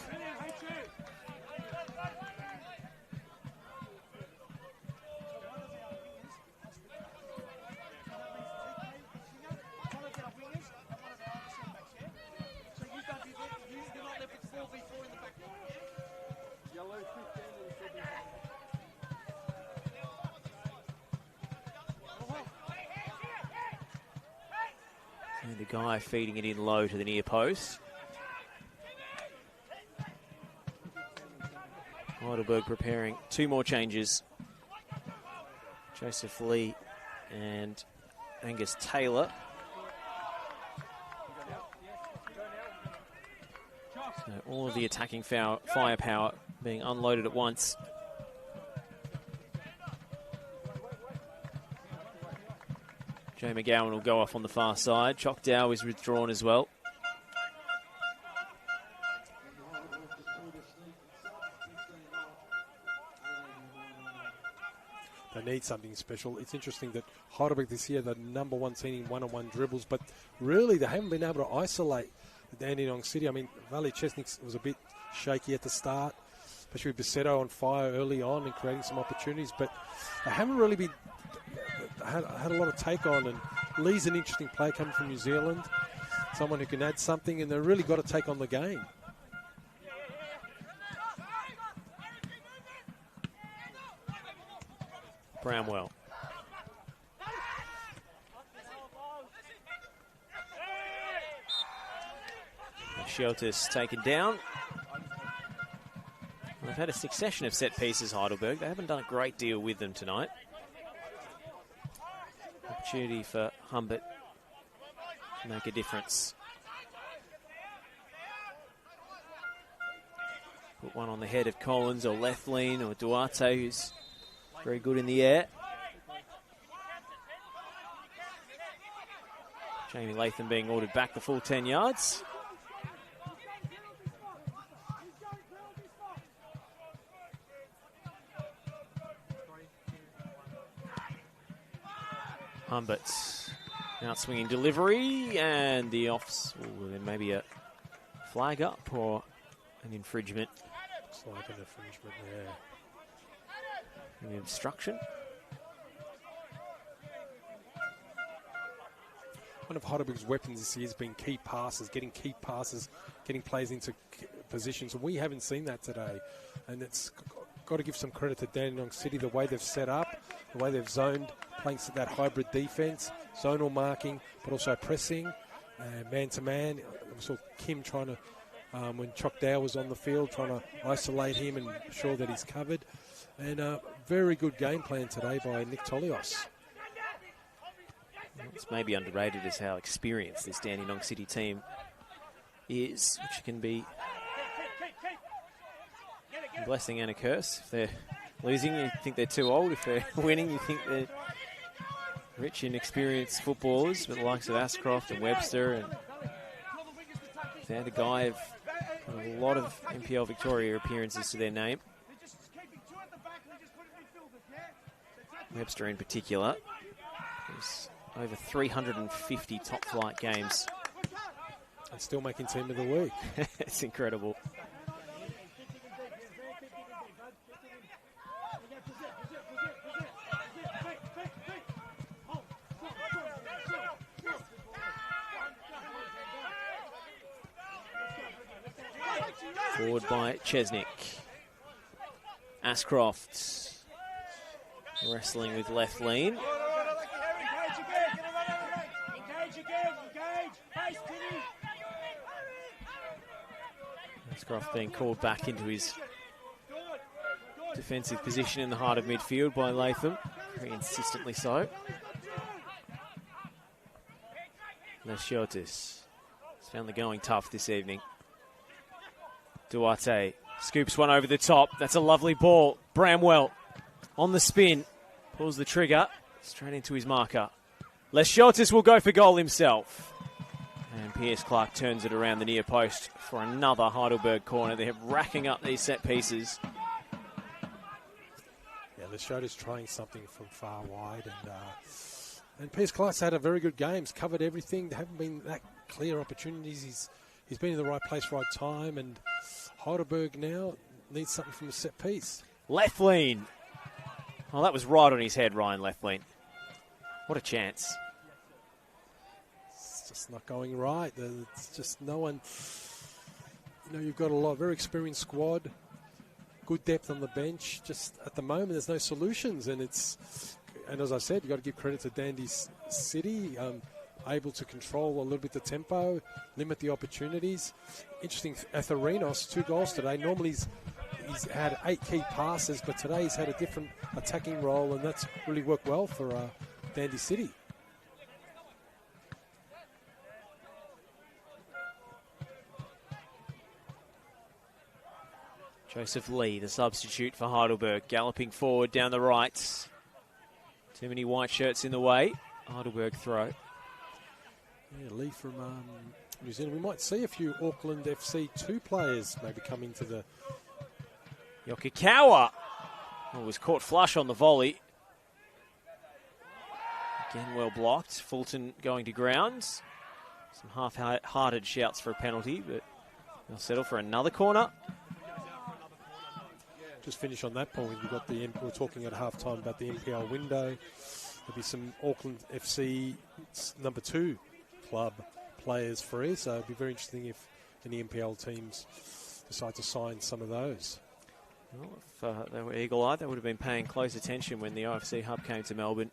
And the guy feeding it in low to the near post. Heidelberg preparing 2 more changes. Joseph Lee and Angus Taylor. So all of the attacking firepower being unloaded at once. Joe McGowan will go off on the far side. Choctaw is withdrawn as well. They need something special. It's interesting that Heidelberg this year, the #1 team in one-on-one dribbles, but really they haven't been able to isolate the Dandenong City. I mean, Valley Chesnick was a bit shaky at the start, especially with Bisetto on fire early on and creating some opportunities, but they haven't really been had a lot of take on. And Lee's an interesting player coming from New Zealand, someone who can add something, and they've really got to take on the game. Bramwell. Sheltis taken down. They've had a succession of set pieces, Heidelberg. They haven't done a great deal with them tonight. Opportunity for Humbert to make a difference. Put one on the head of Collins or Lethlean or Duarte, who's very good in the air. Jamie Latham being ordered back the full 10 yards. Humbert's out-swinging delivery, and the offs. There may be a flag up or an infringement. It's like an infringement, yeah. An obstruction. One of Heidelberg's weapons this year has been key passes, getting players into positions. We haven't seen that today, and it's got to give some credit to Dandenong City, the way they've set up, the way they've zoned, playing that hybrid defence, zonal marking, but also pressing, man-to-man. We saw Kim trying to, when Chock Dow was on the field, trying to isolate him and ensure that he's covered. And a very good game plan today by Nick Tolios. It's maybe underrated as how experienced this Dandenong City team is, which can be a blessing and a curse. If they're losing, you think they're too old. If they're winning, you think they're rich in experienced footballers, with the likes of Ashcroft and Webster. And Xander Guy have a lot of NPL Victoria appearances to their name. Webster in particular. There's over 350 top-flight games. And still making team of the week. It's incredible. Forward by Chesnick. Ashcroft wrestling with Lethlean. Ashcroft being called back into his defensive position in the heart of midfield by Latham, very insistently so. Lesiotis has found the going tough this evening. Duarte scoops one over the top. That's a lovely ball. Bramwell on the spin. Pulls the trigger straight into his marker. Lesiotis will go for goal himself. And Pierce Clark turns it around the near post for another Heidelberg corner. They're racking up these set pieces. Yeah, Lesiotis trying something from far wide. And Pierce Clark's had a very good game. He's covered everything. There haven't been that clear opportunities. He's been in the right place, right time. And Heidelberg now needs something from a set piece. Lethlean. Oh, that was right on his head, Ryan Lethlean. What a chance. It's just not going right. It's just no one. You know, you've got a very experienced squad, good depth on the bench. Just at the moment, there's no solutions, and as I said, you've got to give credit to Dandy City, able to control a little bit the tempo, limit the opportunities. Interesting, Atherinos, 2 goals today. Normally he's had 8 key passes, but today he's had a different attacking role, and that's really worked well for Dandy City. Joseph Lee, the substitute for Heidelberg, galloping forward down the right. Too many white shirts in the way. Heidelberg throw. Yeah, Lee from New Zealand. We might see a few Auckland FC 2 players maybe come into the... Yokikawa was caught flush on the volley. Again, well blocked. Fulton going to ground. Some half-hearted shouts for a penalty, but they'll settle for another corner. Just finish on that point. We were talking at halftime about the NPL window. There'll be some Auckland FC number 2 club players free, so it'll be very interesting if any NPL teams decide to sign some of those. Well, if they were eagle-eyed, they would have been paying close attention when the OFC Hub came to Melbourne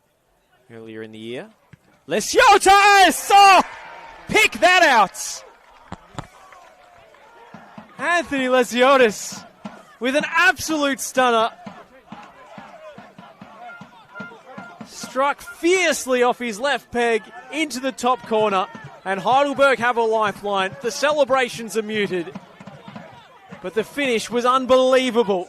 earlier in the year. Lesiotis! Oh! Pick that out! Anthony Lesiotis with an absolute stunner. Struck fiercely off his left peg into the top corner. And Heidelberg have a lifeline. The celebrations are muted. But the finish was unbelievable.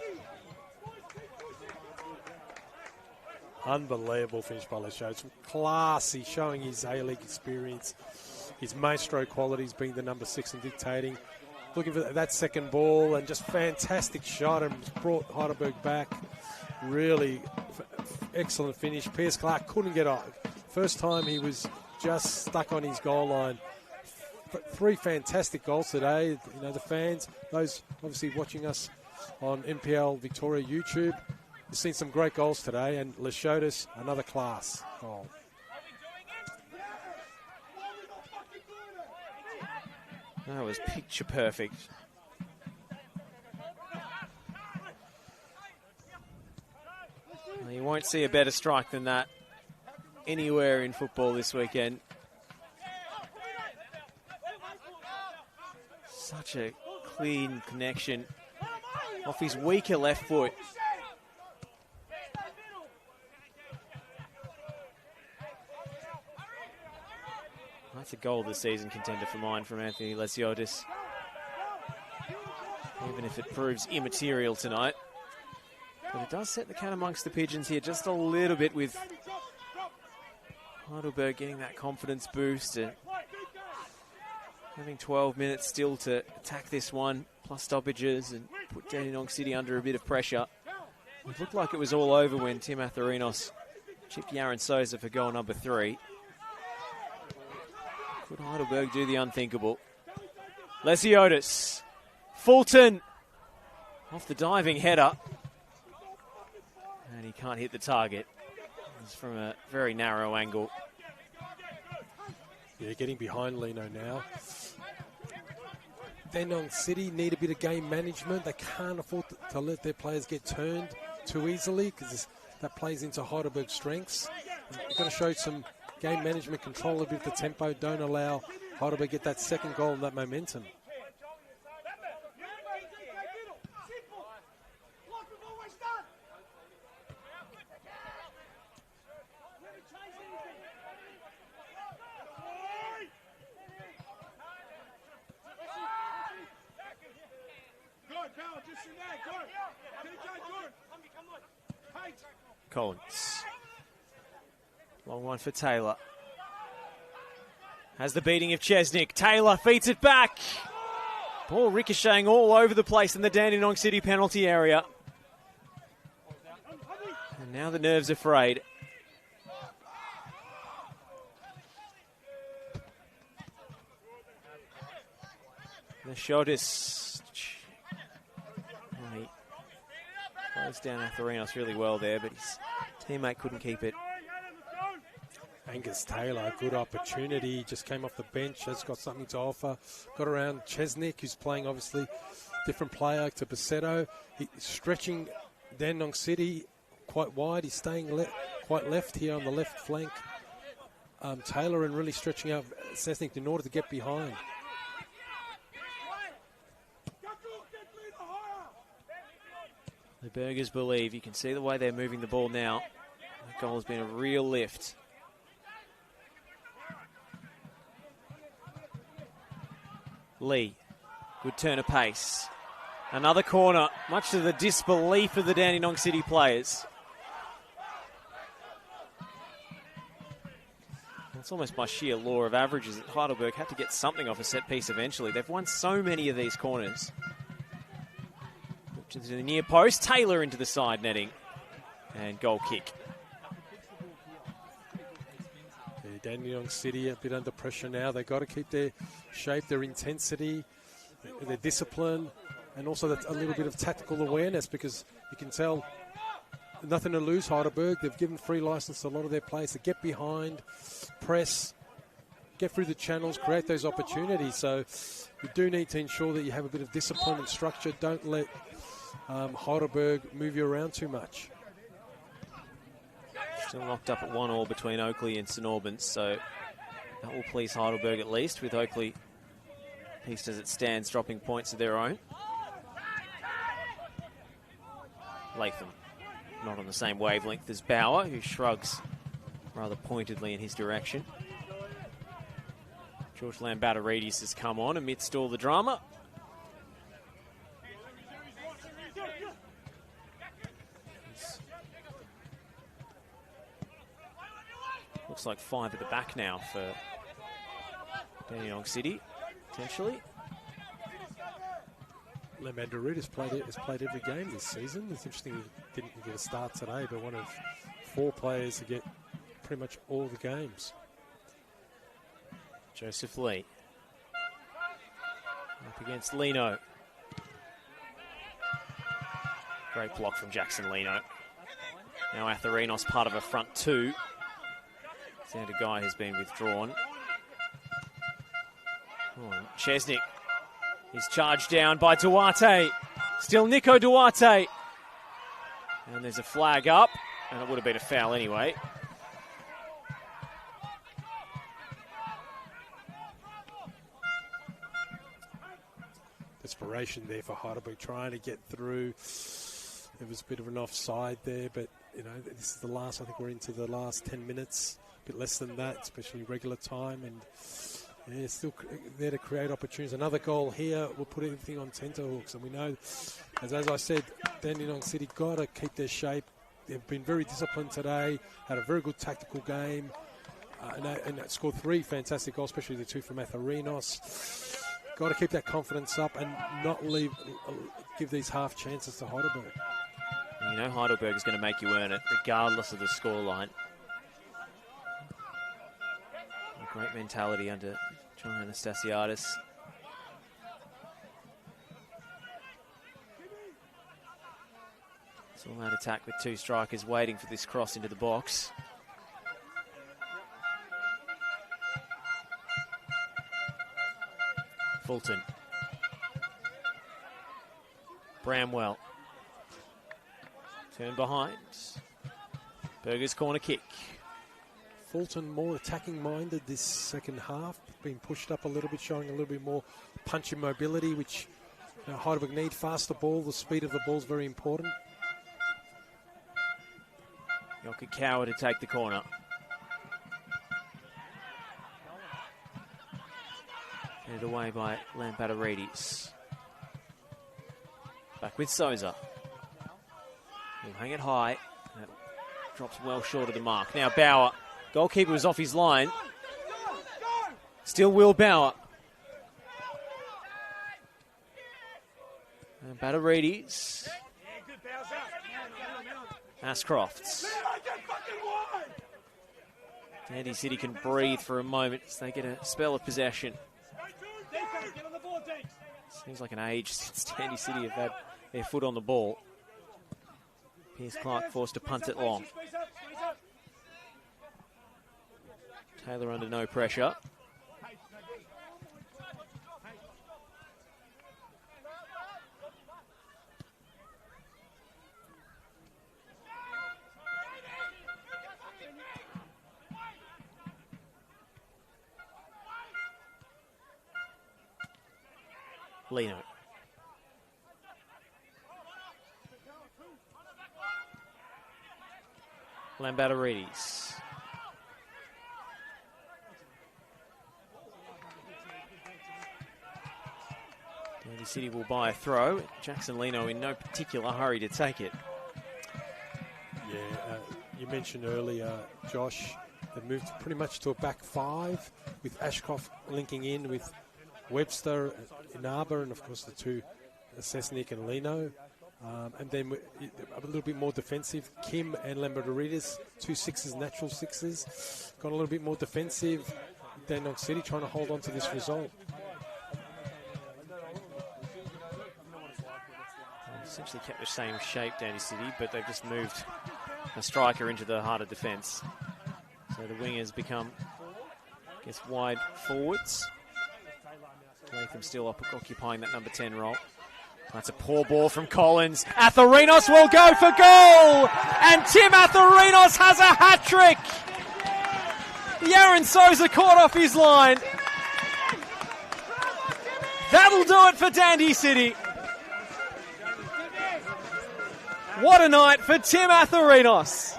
Unbelievable finish by Lesiotis. Classy, showing his A-League experience. His maestro qualities, being the number 6 and dictating. Looking for that second ball and just fantastic shot and brought Heidelberg back. Really excellent finish. Pierce Clark couldn't get off. First time he was just stuck on his goal line. 3 fantastic goals today. You know, the fans, those obviously watching us on NPL Victoria YouTube, you've seen some great goals today, and Lesiotis, another class goal. That was picture perfect. Well, you won't see a better strike than that anywhere in football this weekend. Such a clean connection off his weaker left foot. That's a goal of the season contender for mine from Anthony Lesiotis. Even if it proves immaterial tonight. But it does set the cat amongst the pigeons here just a little bit, with Heidelberg getting that confidence boost and having 12 minutes still to attack this one, plus stoppages, and put Dandenong City under a bit of pressure. It looked like it was all over when Tim Atharinos chipped Yaron Souza for goal number 3. Could Heidelberg do the unthinkable? Lesiotis. Fulton off the diving header. And he can't hit the target. It's from a very narrow angle. Yeah, getting behind Lino now. Dandenong City need a bit of game management. They can't afford to let their players get turned too easily, because that plays into Heidelberg's strengths. You've got to show some game management, control a bit of the tempo. Don't allow Heidelberg get that second goal and that momentum. Collins. Long one for Taylor. Has the beating of Chesnick. Taylor feeds it back. Ball ricocheting all over the place in the Dandenong City penalty area. And now the nerves are frayed. The shot is... He closed down Atharinos really well there, but his teammate couldn't keep it. Angus Taylor, good opportunity. Just came off the bench, has got something to offer. Got around Chesnick, who's playing obviously different player to Basetto. He's stretching Dandenong City quite wide. He's staying quite left here on the left flank. Taylor, and really stretching out Chesnick in order to get behind. The Burgers believe. You can see the way they're moving the ball now. That goal has been a real lift. Lee, good turn of pace. Another corner, much to the disbelief of the Dandenong City players. It's almost by sheer law of averages that Heidelberg had to get something off a set piece eventually. They've won so many of these corners. To the near post, Taylor into the side netting, and goal kick. Yeah, Dandenong City a bit under pressure now. They've got to keep their shape, their intensity, their discipline, and also a little bit of tactical awareness, because you can tell nothing to lose, Heidelberg. They've given free license to a lot of their players to get behind, press, get through the channels, create those opportunities. So you do need to ensure that you have a bit of discipline and structure. Don't let Heidelberg move you around too much. Still locked up at 1-1 between Oakley and St Albans, so that will please Heidelberg at least, with Oakley, pieced as it stands, dropping points of their own. Latham not on the same wavelength as Bauer, who shrugs rather pointedly in his direction. George Lambatarides has come on amidst all the drama. Looks like 5 at the back now for Dandenong City, potentially. Lambatarides has played every game this season. It's interesting he didn't get a start today, but one of 4 players to get pretty much all the games. Joseph Lee up against Lino. Great block from Jackson Lino. Now Atherinos part of a front 2. Xander Guy has been withdrawn. Oh, Chesnick is charged down by Duarte. Still Nico Duarte. And there's a flag up, and it would have been a foul anyway. Desperation there for Heidelberg, trying to get through. There was a bit of an offside there, but you know, this is the last, I think we're into the last 10 minutes, a bit less than that, especially regular time, and yeah, still there to create opportunities. Another goal here will put everything on tenterhooks, and we know, as I said, Dandenong City got to keep their shape. They've been very disciplined today, had a very good tactical game, and scored 3 fantastic goals, especially the 2 from Atherinos. Got to keep that confidence up and not give these half chances to Heidelberg. You know Heidelberg is going to make you earn it, regardless of the scoreline. A great mentality under John Anastasiadis. It's all out attack with 2 strikers waiting for this cross into the box. Fulton. Bramwell. Turn behind. Berger's corner kick. Fulton more attacking minded this second half, being pushed up a little bit, showing a little bit more punch and mobility, which Heidelberg need. Faster ball, the speed of the ball is very important. Yokokawa to take the corner. Headed away by Lambatarides. Back with Souza. He'll hang it high. That drops well short of the mark. Now Bauer. Goalkeeper was off his line. Still Will Bauer. Lambatarides. Ashcrofts. Dandy City can breathe for a moment as they get a spell of possession. Seems like an age since Dandy City have had their foot on the ball. Pierce Clark forced to punt it long. Taylor under no pressure. Lino. Lambatarides. Dandy City will buy a throw. Jackson Lino in no particular hurry to take it. Yeah, you mentioned earlier, Josh, they moved pretty much to a back 5 with Ashcroft linking in with Webster, Inaba, and of course the 2, Sesnick and Lino. And then a little bit more defensive. Kim and Lambatarides, 2 6s, natural 6s. Got a little bit more defensive. Dandenong City trying to hold on to this result. Essentially kept the same shape, Dandy City, but they've just moved a striker into the heart of defence. So the wingers become, I guess, wide forwards. Latham still occupying that number 10 role. That's a poor ball from Collins. Atherinos will go for goal! And Tim Atherinos has a hat-trick! Yaron Souza caught off his line. That'll do it for Dandy City. What a night for Tim Atherinos.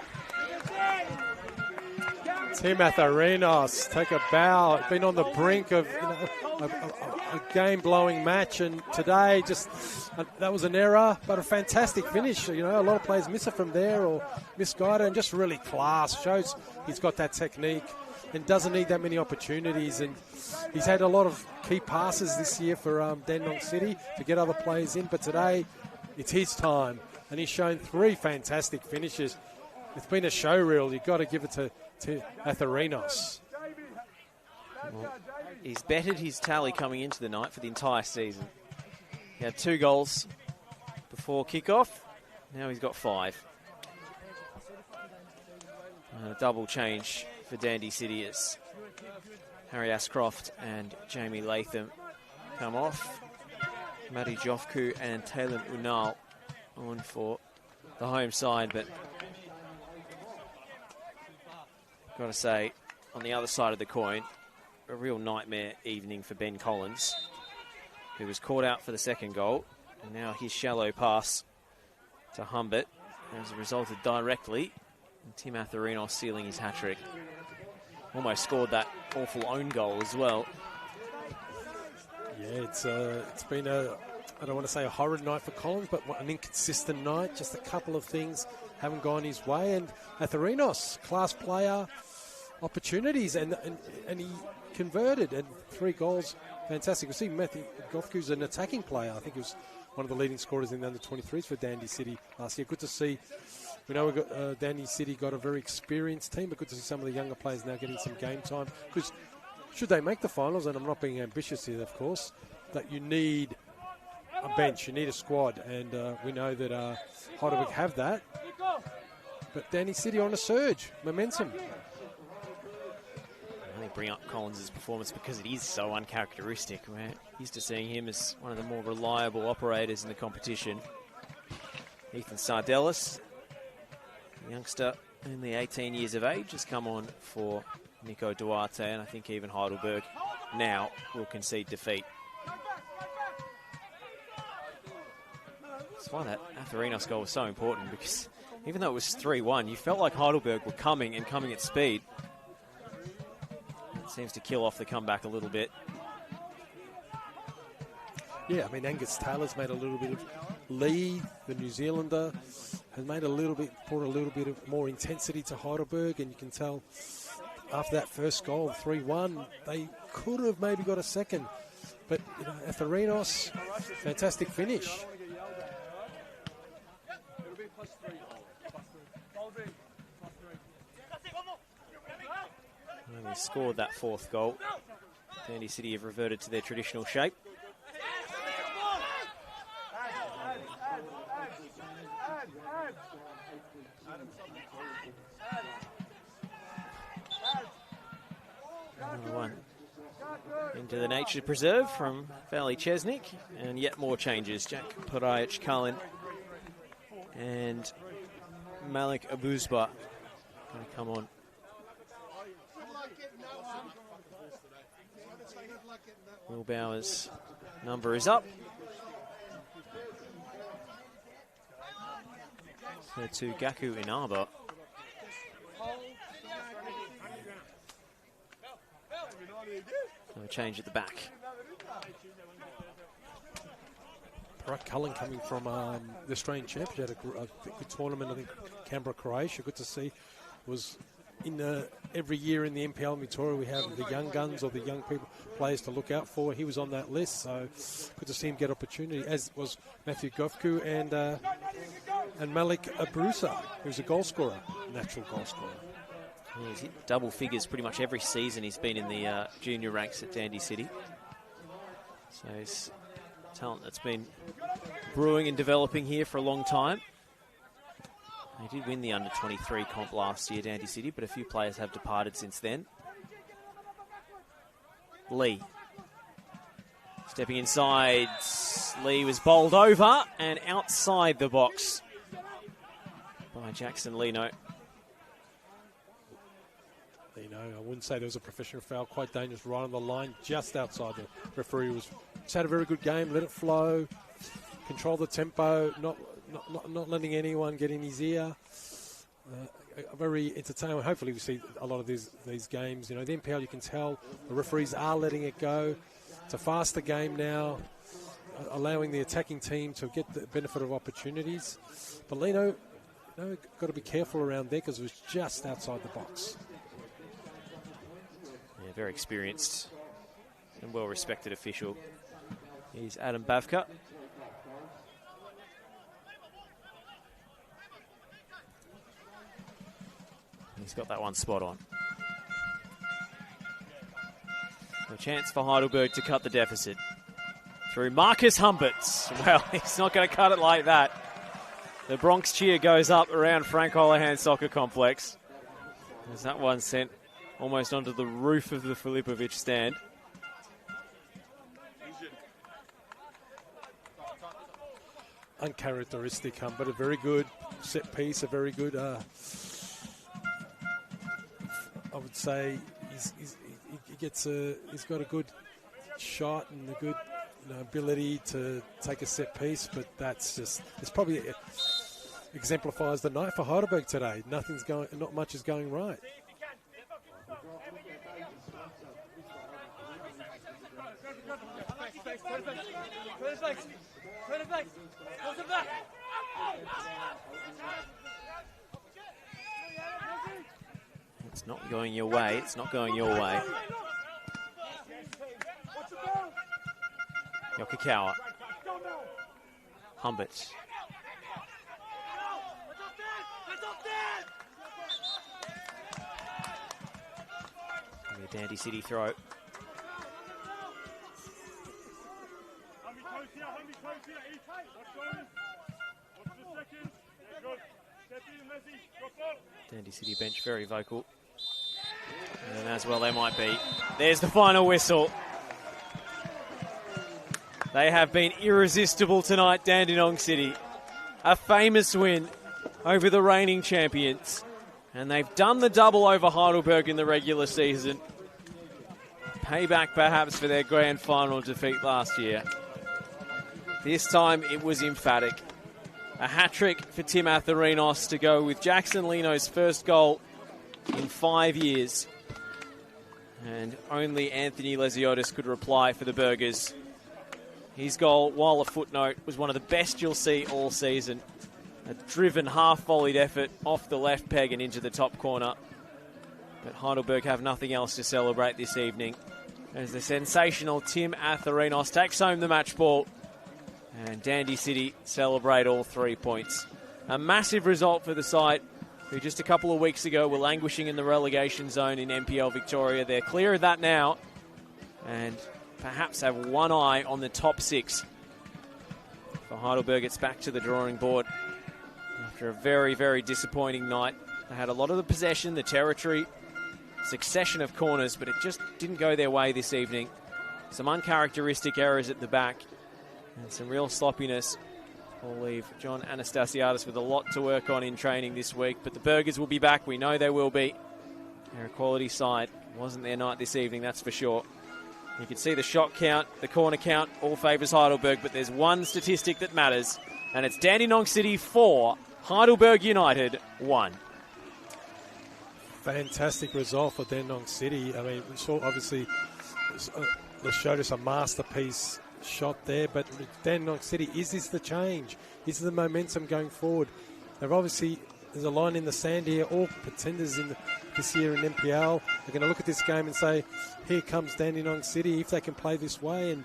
Tim Atherinos, take a bow. Been on the brink of a game-blowing match, and today that was an error, but a fantastic finish. A lot of players miss it from there or misguided, and just really class. Shows he's got that technique and doesn't need that many opportunities. And he's had a lot of key passes this year for Dandenong City to get other players in, but today it's his time, and he's shown 3 fantastic finishes. It's been a show reel. You've got to give it to Atherinos. Well, he's bettered his tally coming into the night for the entire season. He had 2 goals before kickoff. Now he's got 5. A double change for Dandy City as Harry Ascroft and Jamie Latham come off. Matty Jofku and Taylor Unal on for the home side, but got to say, on the other side of the coin, a real nightmare evening for Ben Collins, who was caught out for the second goal, and now his shallow pass to Humbert has resulted directly in Tim Atherinos sealing his hat-trick. Almost scored that awful own goal as well. Yeah, it's been I don't want to say a horrid night for Collins, but an inconsistent night. Just a couple of things haven't gone his way. And Atherinos, class player, opportunities, and he converted, and 3 goals. Fantastic. We see Matthew Goffku's an attacking player. I think he was one of the leading scorers in the under-23s for Dandy City last year. Good to see. We know we've got Dandy City got a very experienced team, but good to see some of the younger players now getting some game time. Because should they make the finals, and I'm not being ambitious here, of course, that you need a bench, you need a squad, and we know that Heidelberg have that. But Dandy City on a surge, momentum. I only bring up Collins' performance because it is so uncharacteristic. We're used to seeing him as one of the more reliable operators in the competition. Ethan Sardellis, youngster, only 18 years of age, has come on for Nico Duarte, and I think even Heidelberg now will concede defeat. That's why that Atherinos goal was so important, because even though it was 3-1, you felt like Heidelberg were coming at speed. It seems to kill off the comeback a little bit. Yeah, I mean, Angus Taylor's made a little bit of lead. The New Zealander has made brought a little bit of more intensity to Heidelberg, and you can tell after that first goal, 3-1, they could have maybe got a second. But, Atherinos, fantastic finish. And they scored that 4th goal. Dandy City have reverted to their traditional shape. Another one into the nature preserve from Valley Chesnick, and yet more changes. Jack Purajic Cullen and Malik Abuzba going to come on. Will Bauer's number is up. So to Gaku Inaba. So a change at the back. Purajic Cullen coming from the Australian Championship, had a good tournament, I think, Canberra, Croatia. Good to see. Was in every year in the NPL in Victoria, we have the young guns or the young players to look out for. He was on that list, so good to see him get opportunity, as was Matthew Goffku and Malik Abrusa, who's a goal scorer, natural goal scorer. Yeah, he's hit double figures pretty much every season he's been in the junior ranks at Dandy City. So he's talent that's been brewing and developing here for a long time. They did win the under-23 comp last year, Dandy City, but a few players have departed since then. Lee Stepping inside, Lee was bowled over and outside the box by Jackson Leno. I wouldn't say there was a professional foul, quite dangerous, right on the line, just outside. The referee just had a very good game, let it flow, control the tempo, not letting anyone get in his ear. Very entertaining. Hopefully we see a lot of these games. The NPL, you can tell the referees are letting it go. It's a faster game now, allowing the attacking team to get the benefit of opportunities. But Leno, got to be careful around there because it was just outside the box. Yeah, very experienced and well-respected official. He's Adam Bavka. He's got that one spot on. A chance for Heidelberg to cut the deficit. Through Marcus Humberts. Well, he's not going to cut it like that. The Bronx cheer goes up around Frank Holohan Soccer Complex. As that one sent almost onto the roof of the Filipovic stand. Uncharacteristic, but a very good set piece, a very good, I would say, he's got a good shot and a good ability to take a set piece, but it's probably exemplifies the night for Heidelberg today. Not much is going right. It's not going your way. It's not going your way. Yokokawa. Humbert. A Dandy City throw. Dandy City bench very vocal. And as well they might be. There's the final whistle. They have been irresistible tonight, Dandenong City. A famous win over the reigning champions. And they've done the double over Heidelberg in the regular season. Payback perhaps for their grand final defeat last year. This time it was emphatic. A hat-trick for Tim Atharinos to go with Jackson Leno's first goal in 5 years. And only Anthony Lesiotis could reply for the Burgers. His goal, while a footnote, was one of the best you'll see all season. A driven half-volleyed effort off the left peg and into the top corner. But Heidelberg have nothing else to celebrate this evening, as the sensational Tim Atharinos takes home the match ball. And Dandy City celebrate all 3 points. A massive result for the side, who just a couple of weeks ago were languishing in the relegation zone in NPL Victoria. They're clear of that now, and perhaps have one eye on the top 6. For Heidelberg, it's back to the drawing board after a very, very disappointing night. They had a lot of the possession, the territory, succession of corners, but it just didn't go their way this evening. Some uncharacteristic errors at the back and some real sloppiness will leave John Anastasiadis with a lot to work on in training this week. But the Burgers will be back. We know they will be. They're a quality side. Wasn't their night this evening, that's for sure. You can see the shot count, the corner count, all favours Heidelberg, but there's one statistic that matters, and it's Dandenong City 4, Heidelberg United 1. Fantastic result for Dandenong City. I mean, we saw obviously they showed us a masterpiece shot there, but Dandenong City, is this the change? Is the momentum going forward? They've obviously, there's a line in the sand here, all pretenders this year in NPL. They're going to look at this game and say, here comes Dandenong City, if they can play this way, and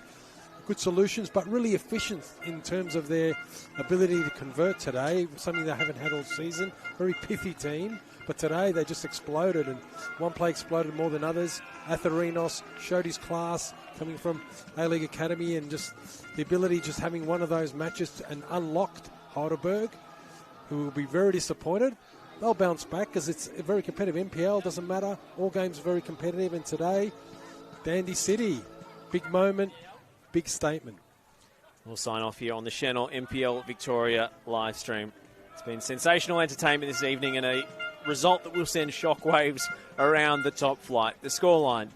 good solutions, but really efficient in terms of their ability to convert today, something they haven't had all season. Very pithy team, but today they just exploded, and one play exploded more than others. Atharinos showed his class coming from A-League Academy, and just the ability, just having one of those matches and unlocked Heidelberg, who will be very disappointed. They'll bounce back because it's a very competitive NPL, doesn't matter. All games are very competitive, and today, Dandy City, big moment, big statement. We'll sign off here on the Senol NPL Victoria live stream. It's been sensational entertainment this evening and a result that will send shockwaves around the top flight. The scoreline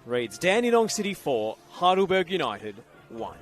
reads Dandenong City 4, Heidelberg United 1.